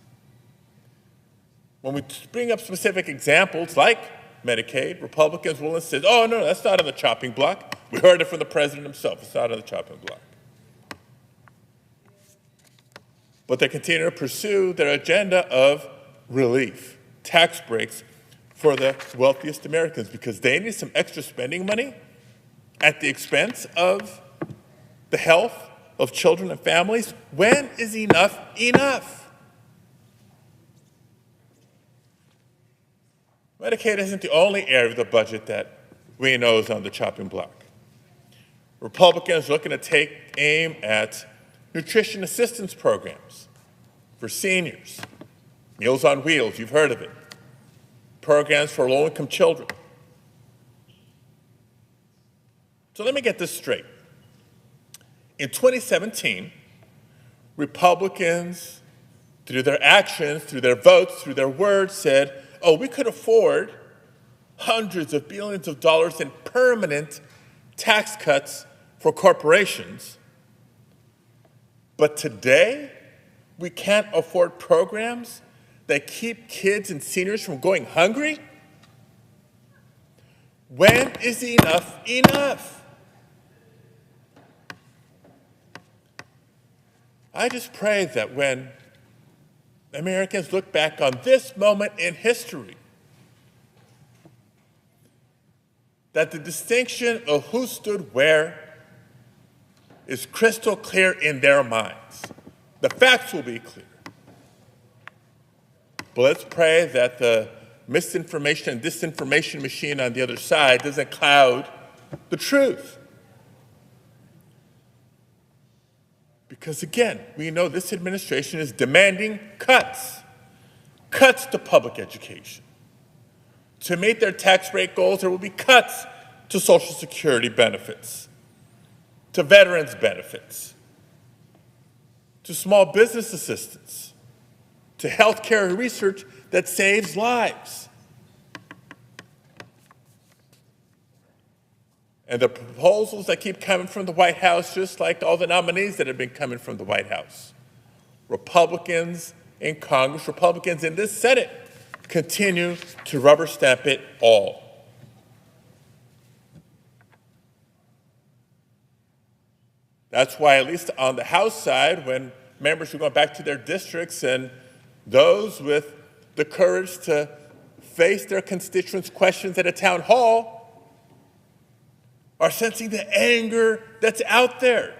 When we bring up specific examples like Medicaid, Republicans will insist, oh, no, that's not on the chopping block. We heard it from the president himself. It's not on the chopping block. But they continue to pursue their agenda of relief, tax breaks for the wealthiest Americans because they need some extra spending money at the expense of the health of children and families. When is enough enough? Medicaid isn't the only area of the budget that we know is on the chopping block. Republicans are looking to take aim at nutrition assistance programs for seniors, Meals on Wheels, you've heard of it, programs for low-income children. So let me get this straight. In 2017, Republicans, through their actions, through their votes, through their words, said, oh, we could afford hundreds of billions of dollars in permanent tax cuts for corporations. But today, we can't afford programs that keep kids and seniors from going hungry? When is enough enough? I just pray that when Americans look back on this moment in history, that the distinction of who stood where is crystal clear in their minds. The facts will be clear. But let's pray that the misinformation and disinformation machine on the other side doesn't cloud the truth. Because again, we know this administration is demanding cuts to public education. To meet their tax rate goals, there will be cuts to Social Security benefits, to veterans benefits, to small business assistance, to health care and research that saves lives. And the proposals that keep coming from the White House, just like all the nominees that have been coming from the White House, Republicans in Congress, Republicans in this Senate, continue to rubber stamp it all. That's why, at least on the House side, when members are going back to their districts and those with the courage to face their constituents' questions at a town hall are sensing the anger that's out there.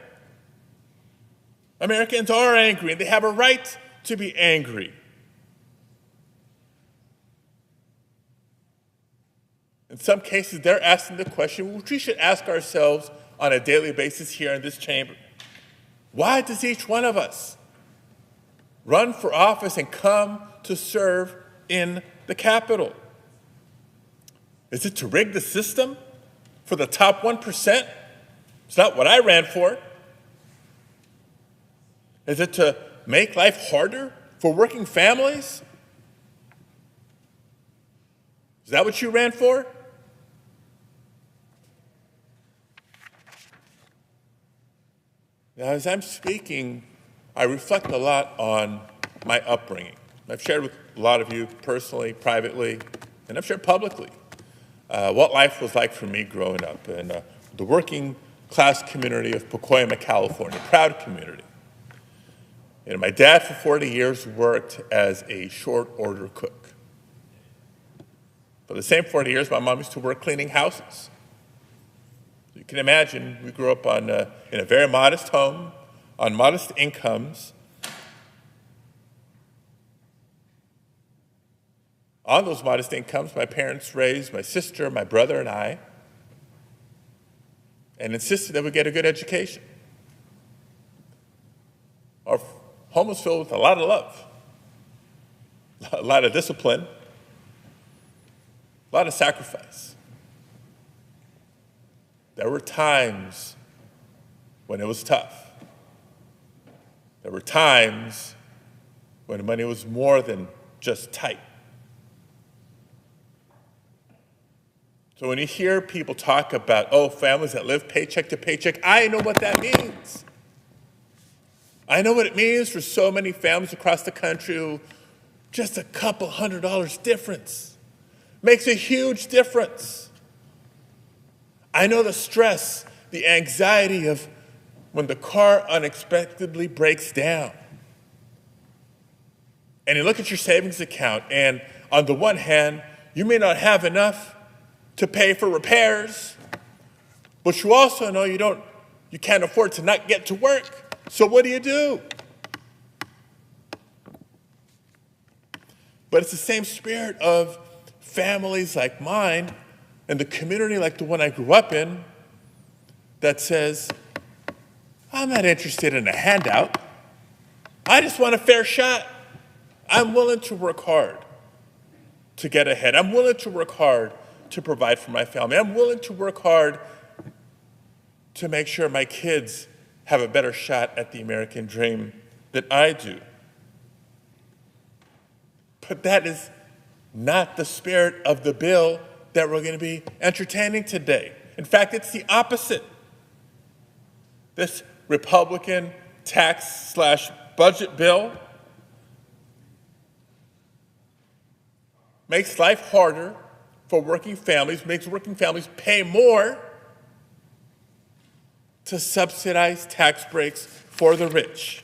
Americans are angry, and they have a right to be angry. In some cases, they're asking the question, which we should ask ourselves on a daily basis here in this chamber. Why does each one of us run for office and come to serve in the Capitol? Is it to rig the system for the top 1%? It's not what I ran for. Is it to make life harder for working families? Is that what you ran for? Now, as I'm speaking, I reflect a lot on my upbringing. I've shared with a lot of you personally, privately, and I've shared publicly what life was like for me growing up in the working class community of Pacoima, California, proud community. And my dad for 40 years worked as a short order cook. For the same 40 years, my mom used to work cleaning houses. You can imagine, we grew up in a very modest home, on modest incomes. on those modest incomes, my parents raised my sister, my brother, and I, and insisted that we get a good education. Our home was filled with a lot of love, a lot of discipline, a lot of sacrifice. There were times when it was tough. There were times when money was more than just tight. So when you hear people talk about, oh, families that live paycheck to paycheck, I know what that means. I know what it means for so many families across the country who just a couple $100 difference makes a huge difference. I know the stress, the anxiety of when the car unexpectedly breaks down. And you look at your savings account, and on the one hand, you may not have enough to pay for repairs, but you also know you can't afford to not get to work. So what do? But it's the same spirit of families like mine and the community like the one I grew up in that says, I'm not interested in a handout. I just want a fair shot. I'm willing to work hard to get ahead. I'm willing to work hard to provide for my family. I'm willing to work hard to make sure my kids have a better shot at the American dream than I do. But that is not the spirit of the bill that we're going to be entertaining today. In fact, it's the opposite. This Republican tax/budget bill makes life harder for working families, makes working families pay more to subsidize tax breaks for the rich.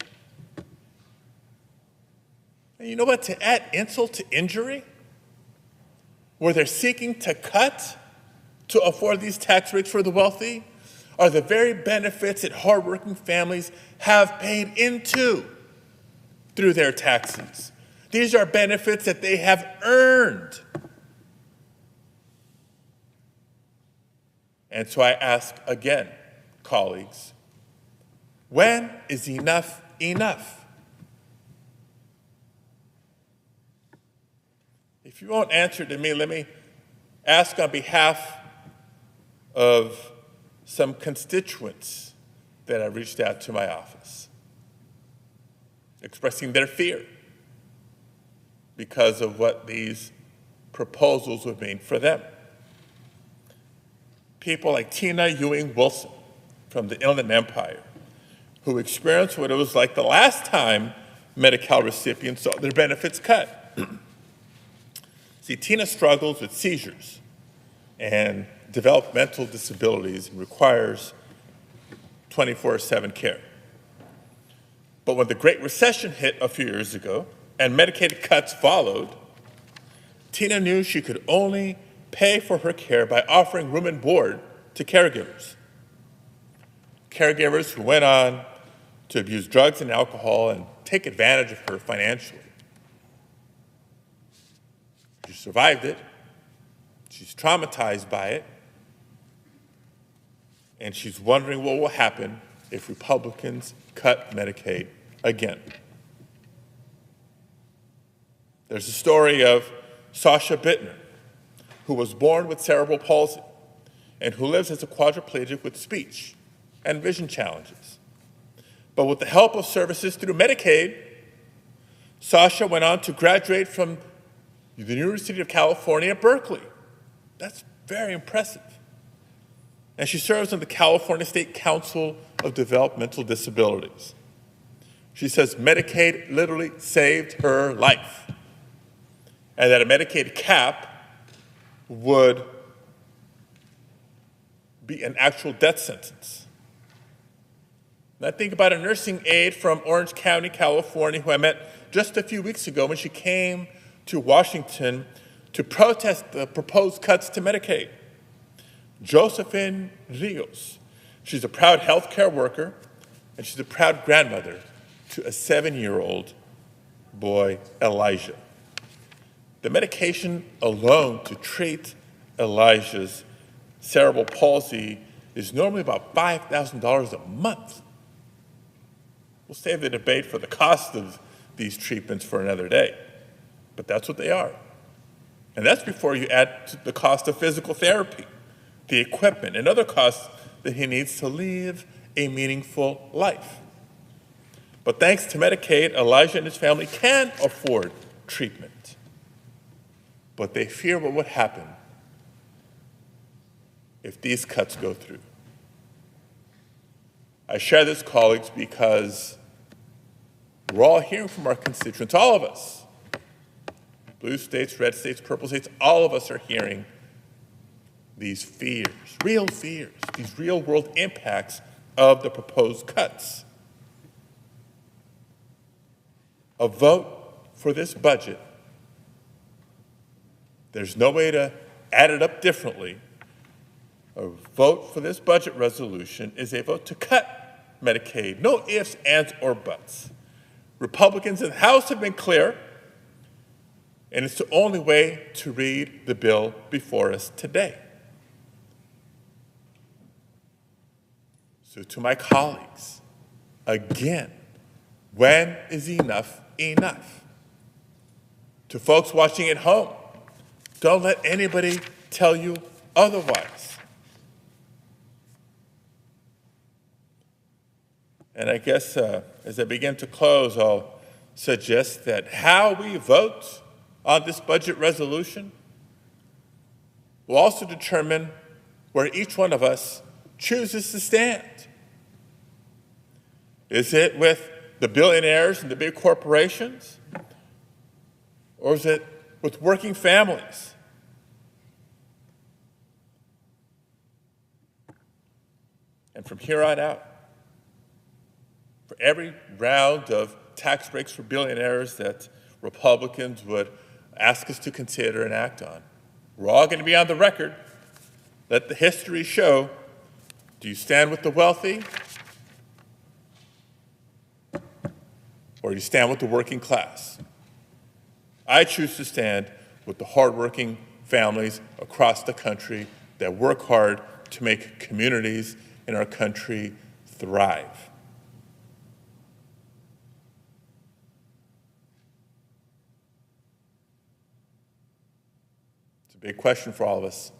And you know what? To add insult to injury, where they're seeking to cut to afford these tax breaks for the wealthy, are the very benefits that hardworking families have paid into through their taxes. These are benefits that they have earned. And so I ask again, colleagues, when is enough enough? If you won't answer to me, let me ask on behalf of some constituents that have reached out to my office, expressing their fear because of what these proposals would mean for them. People like Tina Ewing Wilson from the Inland Empire, who experienced what it was like the last time Medi-Cal recipients saw their benefits cut. See, Tina struggles with seizures and developmental disabilities and requires 24/7 care. But when the Great Recession hit a few years ago and Medicaid cuts followed, Tina knew she could only pay for her care by offering room and board to caregivers. Caregivers who went on to abuse drugs and alcohol and take advantage of her financially. She survived it. She's traumatized by it. And she's wondering what will happen if Republicans cut Medicaid again. There's a story of Sasha Bittner, who was born with cerebral palsy and who lives as a quadriplegic with speech and vision challenges. But with the help of services through Medicaid, Sasha went on to graduate from the University of California at Berkeley. That's very impressive. And she serves on the California State Council of Developmental Disabilities. She says Medicaid literally saved her life, and that a Medicaid cap would be an actual death sentence. And I think about a nursing aide from Orange County, California, who I met just a few weeks ago when she came to Washington to protest the proposed cuts to Medicaid. Josephine Rios. She's a proud healthcare worker, and she's a proud grandmother to a 7-year-old boy, Elijah. The medication alone to treat Elijah's cerebral palsy is normally about $5,000 a month. We'll save the debate for the cost of these treatments for another day, but that's what they are. And that's before you add to the cost of physical therapy, the equipment, and other costs that he needs to live a meaningful life. But thanks to Medicaid, Elijah and his family can afford treatment. But they fear what would happen if these cuts go through. I share this, colleagues, because we're all hearing from our constituents, all of us, blue states, red states, purple states, all of us are hearing these fears, these real-world impacts of the proposed cuts. A vote for this budget, there's no way to add it up differently. A vote for this budget resolution is a vote to cut Medicaid. No ifs, ands, or buts. Republicans in the House have been clear, and it's the only way to read the bill before us today. So to my colleagues, again, when is enough enough? To folks watching at home, don't let anybody tell you otherwise. And I guess as I begin to close, I'll suggest that how we vote on this budget resolution will also determine where each one of us chooses to stand. Is it with the billionaires and the big corporations? Or is it with working families? And from here on out, for every round of tax breaks for billionaires that Republicans would ask us to consider and act on, we're all going to be on the record. Let the history show, do you stand with the wealthy or do you stand with the working class? I choose to stand with the hardworking families across the country that work hard to make communities in our country thrive. It's a big question for all of us.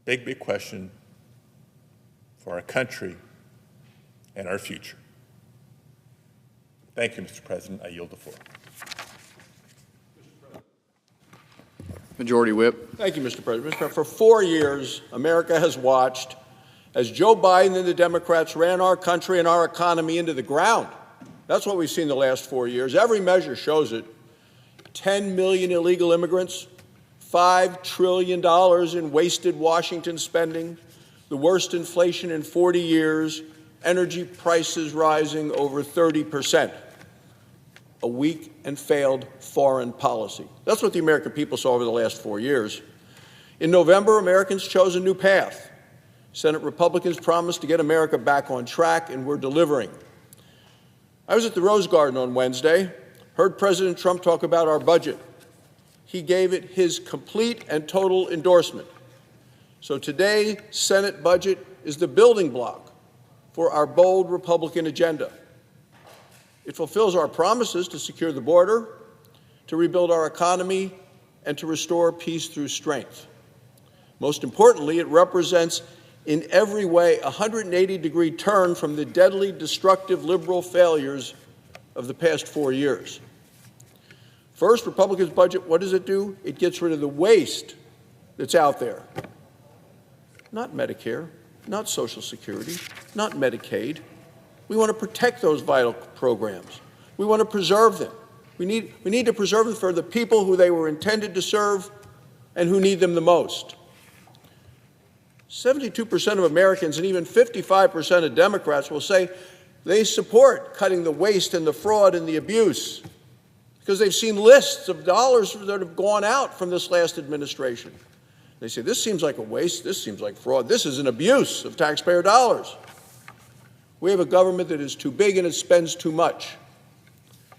Big, big question for our country and our future. Thank you, Mr. President. I yield the floor. Majority Whip. Thank you, Mr. President. Mr. President, for 4 years, America has watched as Joe Biden and the Democrats ran our country and our economy into the ground. That's what we've seen the last 4 years. Every measure shows it. 10 million illegal immigrants, $5 trillion in wasted Washington spending, the worst inflation in 40 years, energy prices rising over 30%. A weak and failed foreign policy. That's what the American people saw over the last 4 years. In November, Americans chose a new path. Senate Republicans promised to get America back on track, and we're delivering. I was at the Rose Garden on Wednesday, heard President Trump talk about our budget. He gave it his complete and total endorsement. So today, Senate budget is the building block for our bold Republican agenda. It fulfills our promises to secure the border, to rebuild our economy, and to restore peace through strength. Most importantly, it represents in every way a 180-degree turn from the deadly, destructive liberal failures of the past 4 years. First, Republicans' budget, what does it do? It gets rid of the waste that's out there. Not Medicare, not Social Security, not Medicaid. We want to protect those vital programs. We want to preserve them. We need to preserve them for the people who they were intended to serve and who need them the most. 72% of Americans and even 55% of Democrats will say they support cutting the waste and the fraud and the abuse because they've seen lists of dollars that have gone out from this last administration. They say, this seems like a waste, this seems like fraud, this is an abuse of taxpayer dollars. We have a government that is too big and it spends too much.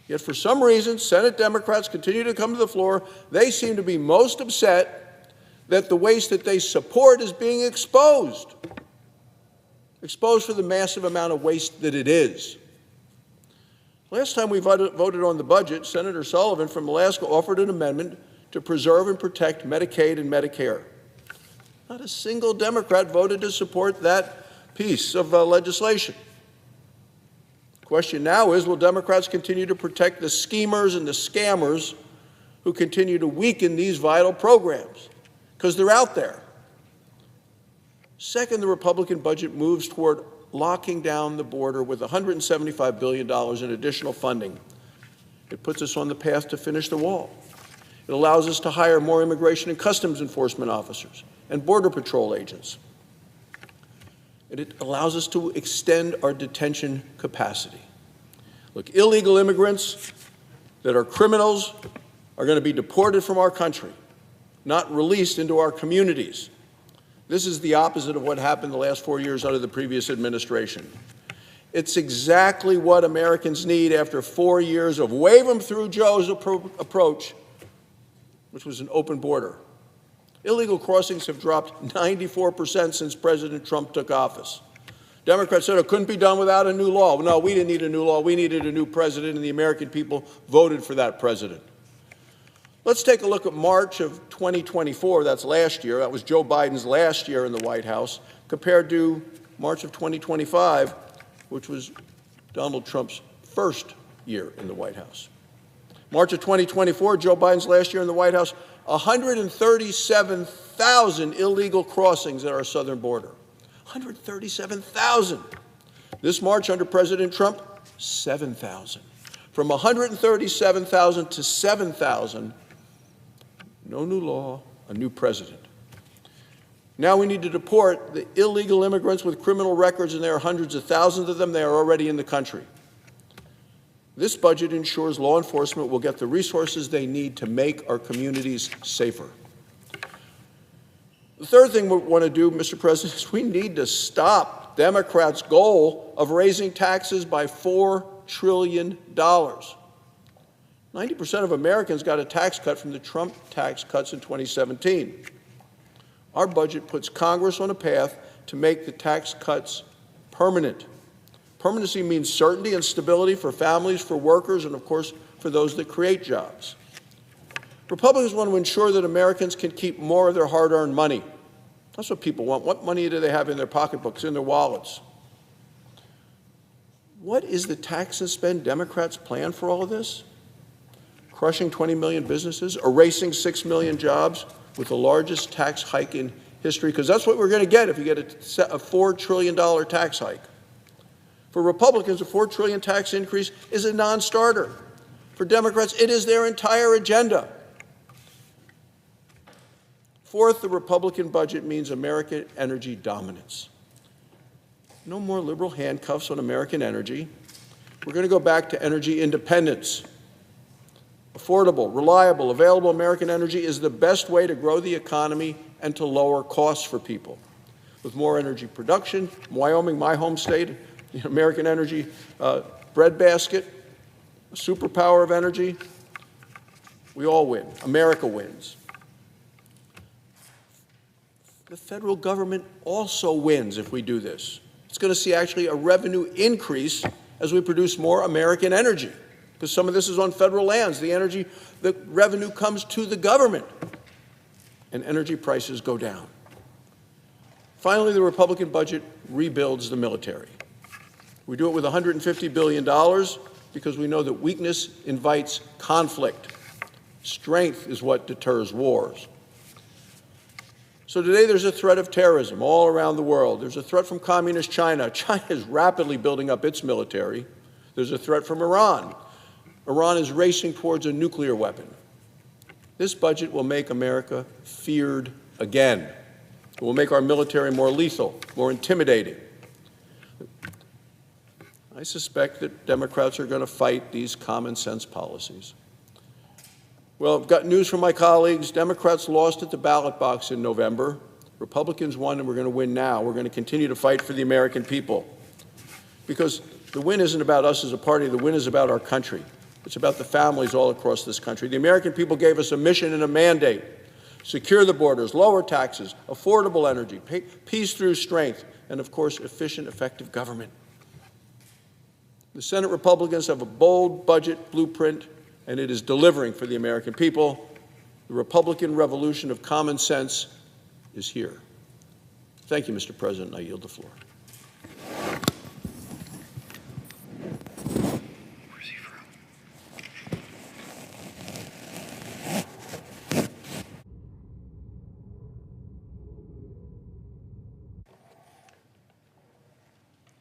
Yet for some reason, Senate Democrats continue to come to the floor. They seem to be most upset that the waste that they support is being exposed for the massive amount of waste that it is. Last time we voted on the budget, Senator Sullivan from Alaska offered an amendment to preserve and protect Medicaid and Medicare. Not a single Democrat voted to support that piece of legislation. The question now is, will Democrats continue to protect the schemers and the scammers who continue to weaken these vital programs? Because they're out there. Second, the Republican budget moves toward locking down the border with $175 billion in additional funding. It puts us on the path to finish the wall. It allows us to hire more immigration and customs enforcement officers and border patrol agents. And it allows us to extend our detention capacity. Look, illegal immigrants that are criminals are going to be deported from our country, not released into our communities. This is the opposite of what happened the last 4 years under the previous administration. It's exactly what Americans need after 4 years of wave them through Joe's approach, which was an open border. Illegal crossings have dropped 94% since President Trump took office. Democrats said it couldn't be done without a new law. No, we didn't need a new law. We needed a new president, and the American people voted for that president. Let's take a look at March of 2024. That's last year. That was Joe Biden's last year in the White House, compared to March of 2025, which was Donald Trump's first year in the White House. March of 2024, Joe Biden's last year in the White House, 137,000 illegal crossings at our southern border. 137,000. This March under President Trump, 7,000. From 137,000 to 7,000, no new law, a new president. Now we need to deport the illegal immigrants with criminal records, and there are hundreds of thousands of them. They are already in the country. This budget ensures law enforcement will get the resources they need to make our communities safer. The third thing we want to do, Mr. President, is we need to stop Democrats' goal of raising taxes by $4 trillion. 90% of Americans got a tax cut from the Trump tax cuts in 2017. Our budget puts Congress on a path to make the tax cuts permanent. Permanency means certainty and stability for families, for workers, and of course, for those that create jobs. Republicans want to ensure that Americans can keep more of their hard-earned money. That's what people want. What money do they have in their pocketbooks, in their wallets? What is the tax and spend Democrats' plan for all of this? Crushing 20 million businesses, erasing 6 million jobs with the largest tax hike in history, because that's what we're going to get if you get a $4 trillion tax hike. For Republicans, a $4 trillion tax increase is a non-starter. For Democrats, it is their entire agenda. Fourth, the Republican budget means American energy dominance. No more liberal handcuffs on American energy. We're going to go back to energy independence. Affordable, reliable, available American energy is the best way to grow the economy and to lower costs for people. With more energy production, Wyoming, my home state, the American energy breadbasket, a superpower of energy, we all win. America wins. The federal government also wins if we do this. It's going to see actually a revenue increase as we produce more American energy, because some of this is on federal lands. The revenue comes to the government, and energy prices go down. Finally, the Republican budget rebuilds the military. We do it with $150 billion because we know that weakness invites conflict. Strength is what deters wars. So today there's a threat of terrorism all around the world. There's a threat from communist China. China is rapidly building up its military. There's a threat from Iran. Iran is racing towards a nuclear weapon. This budget will make America feared again. It will make our military more lethal, more intimidating. I suspect that Democrats are going to fight these common sense policies. Well, I've got news from my colleagues. Democrats lost at the ballot box in November. Republicans won, and we're going to win now. We're going to continue to fight for the American people. Because the win isn't about us as a party. The win is about our country. It's about the families all across this country. The American people gave us a mission and a mandate. Secure the borders, lower taxes, affordable energy, peace through strength, and of course, efficient, effective government. The Senate Republicans have a bold budget blueprint, and it is delivering for the American people. The Republican revolution of common sense is here. Thank you, Mr. President. I yield the floor.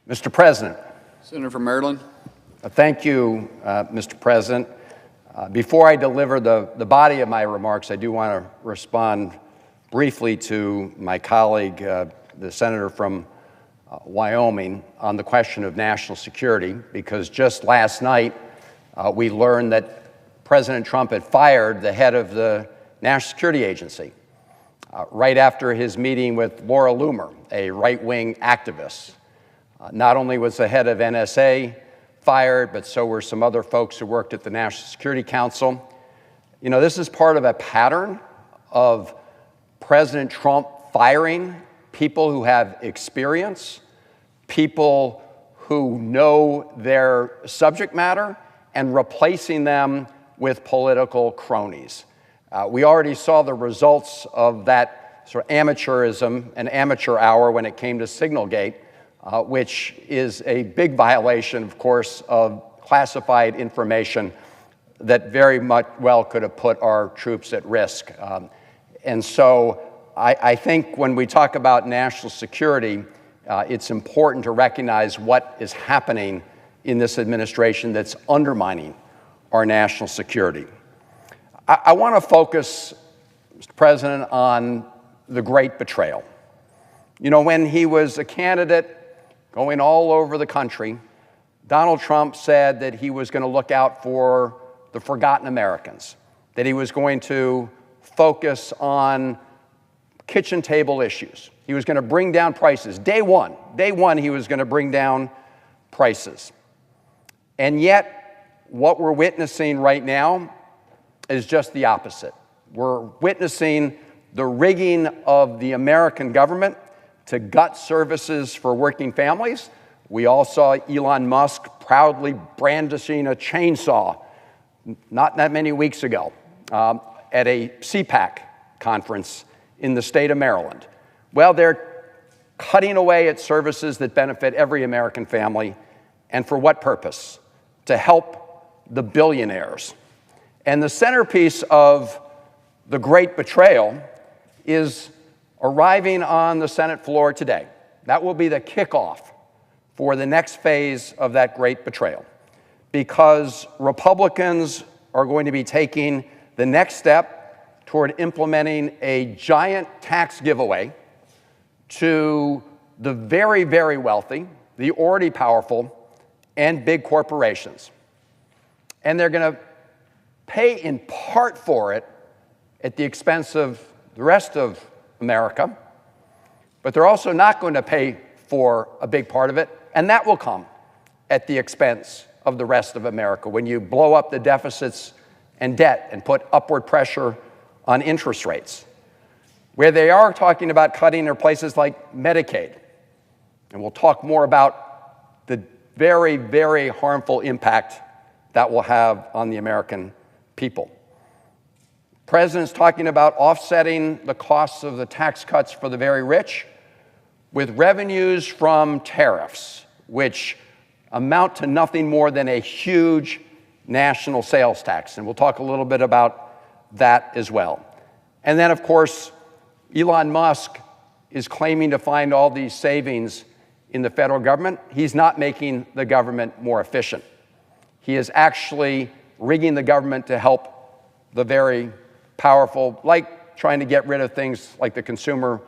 Mr. President. Senator from Maryland. Thank you, Mr. President. Before I deliver the body of my remarks, I do want to respond briefly to my colleague, the senator from Wyoming, on the question of national security, because just last night we learned that President Trump had fired the head of the National Security Agency right after his meeting with Laura Loomer, a right-wing activist. Not only was the head of NSA fired, but so were some other folks who worked at the National Security Council. You know, this is part of a pattern of President Trump firing people who have experience, people who know their subject matter, and replacing them with political cronies. We already saw the results of that sort of amateurism and amateur hour when it came to Signalgate, which is a big violation, of course, of classified information that very much well could have put our troops at risk. And so I think when we talk about national security, it's important to recognize what is happening in this administration that's undermining our national security. I want to focus, Mr. President, on the great betrayal. You know, when he was a candidate going all over the country, Donald Trump said that he was going to look out for the forgotten Americans, that he was going to focus on kitchen table issues. He was going to bring down prices. Day one, he was going to bring down prices. And yet, what we're witnessing right now is just the opposite. We're witnessing the rigging of the American government to gut services for working families. We all saw Elon Musk proudly brandishing a chainsaw not that many weeks ago at a CPAC conference in the state of Maryland. Well, they're cutting away at services that benefit every American family. And for what purpose? To help the billionaires. And the centerpiece of the great betrayal is arriving on the Senate floor today. That will be the kickoff for the next phase of that great betrayal, because Republicans are going to be taking the next step toward implementing a giant tax giveaway to the very, very wealthy, the already powerful, and big corporations. And they're going to pay in part for it at the expense of the rest of America, but they're also not going to pay for a big part of it, and that will come at the expense of the rest of America when you blow up the deficits and debt and put upward pressure on interest rates. Where they are talking about cutting are places like Medicaid, and we'll talk more about the very, very harmful impact that will have on the American people. The President's talking about offsetting the costs of the tax cuts for the very rich with revenues from tariffs, which amount to nothing more than a huge national sales tax. And we'll talk a little bit about that as well. And then, of course, Elon Musk is claiming to find all these savings in the federal government. He's not making the government more efficient. He is actually rigging the government to help the very powerful, like trying to get rid of things like the Consumer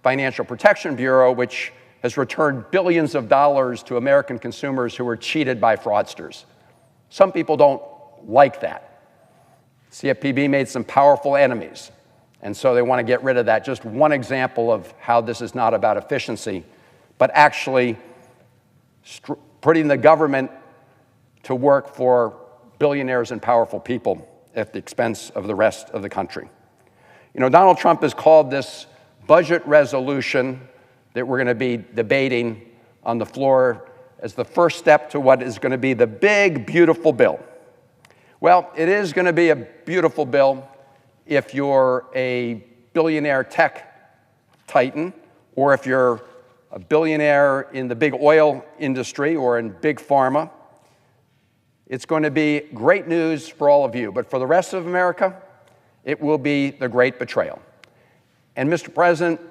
Financial Protection Bureau, which has returned billions of dollars to American consumers who were cheated by fraudsters. Some people don't like that. CFPB made some powerful enemies, and so they want to get rid of that. Just one example of how this is not about efficiency, but actually putting the government to work for billionaires and powerful people at the expense of the rest of the country. You know, Donald Trump has called this budget resolution that we're going to be debating on the floor as the first step to what is going to be the big, beautiful bill. Well, it is going to be a beautiful bill if you're a billionaire tech titan, or if you're a billionaire in the big oil industry or in big pharma. It's going to be great news for all of you. But for the rest of America, it will be the great betrayal. And Mr. President,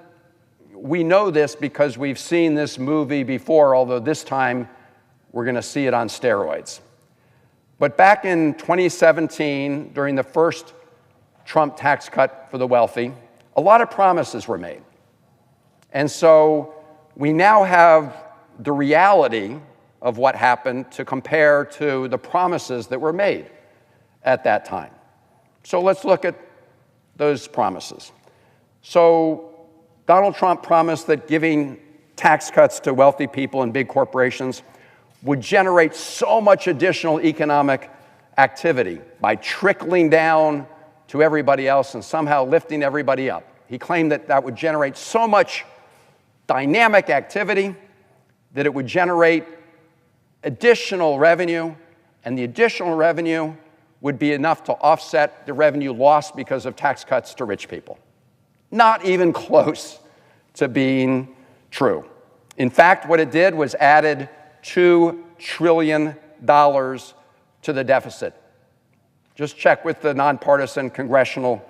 we know this because we've seen this movie before, although this time we're going to see it on steroids. But back in 2017, during the first Trump tax cut for the wealthy, a lot of promises were made. And so we now have the reality of what happened to compare to the promises that were made at that time. So let's look at those promises. So Donald Trump promised that giving tax cuts to wealthy people and big corporations would generate so much additional economic activity by trickling down to everybody else and somehow lifting everybody up. He claimed that that would generate so much dynamic activity that it would generate additional revenue, and the additional revenue would be enough to offset the revenue lost because of tax cuts to rich people. Not even close to being true. In fact, what it did was added $2 trillion to the deficit. Just check with the nonpartisan Congressional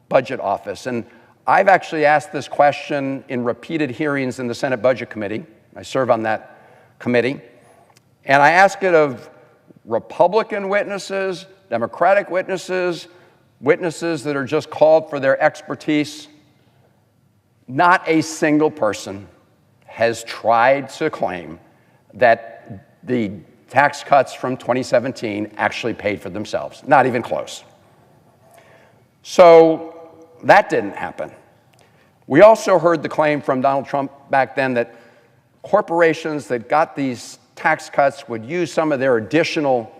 Budget Office. And I've actually asked this question in repeated hearings in the Senate Budget Committee. I serve on that committee. And I ask it of Republican witnesses, Democratic witnesses, witnesses that are just called for their expertise. Not a single person has tried to claim that the tax cuts from 2017 actually paid for themselves. Not even close. So that didn't happen. We also heard the claim from Donald Trump back then that corporations that got these tax cuts would use some of their additional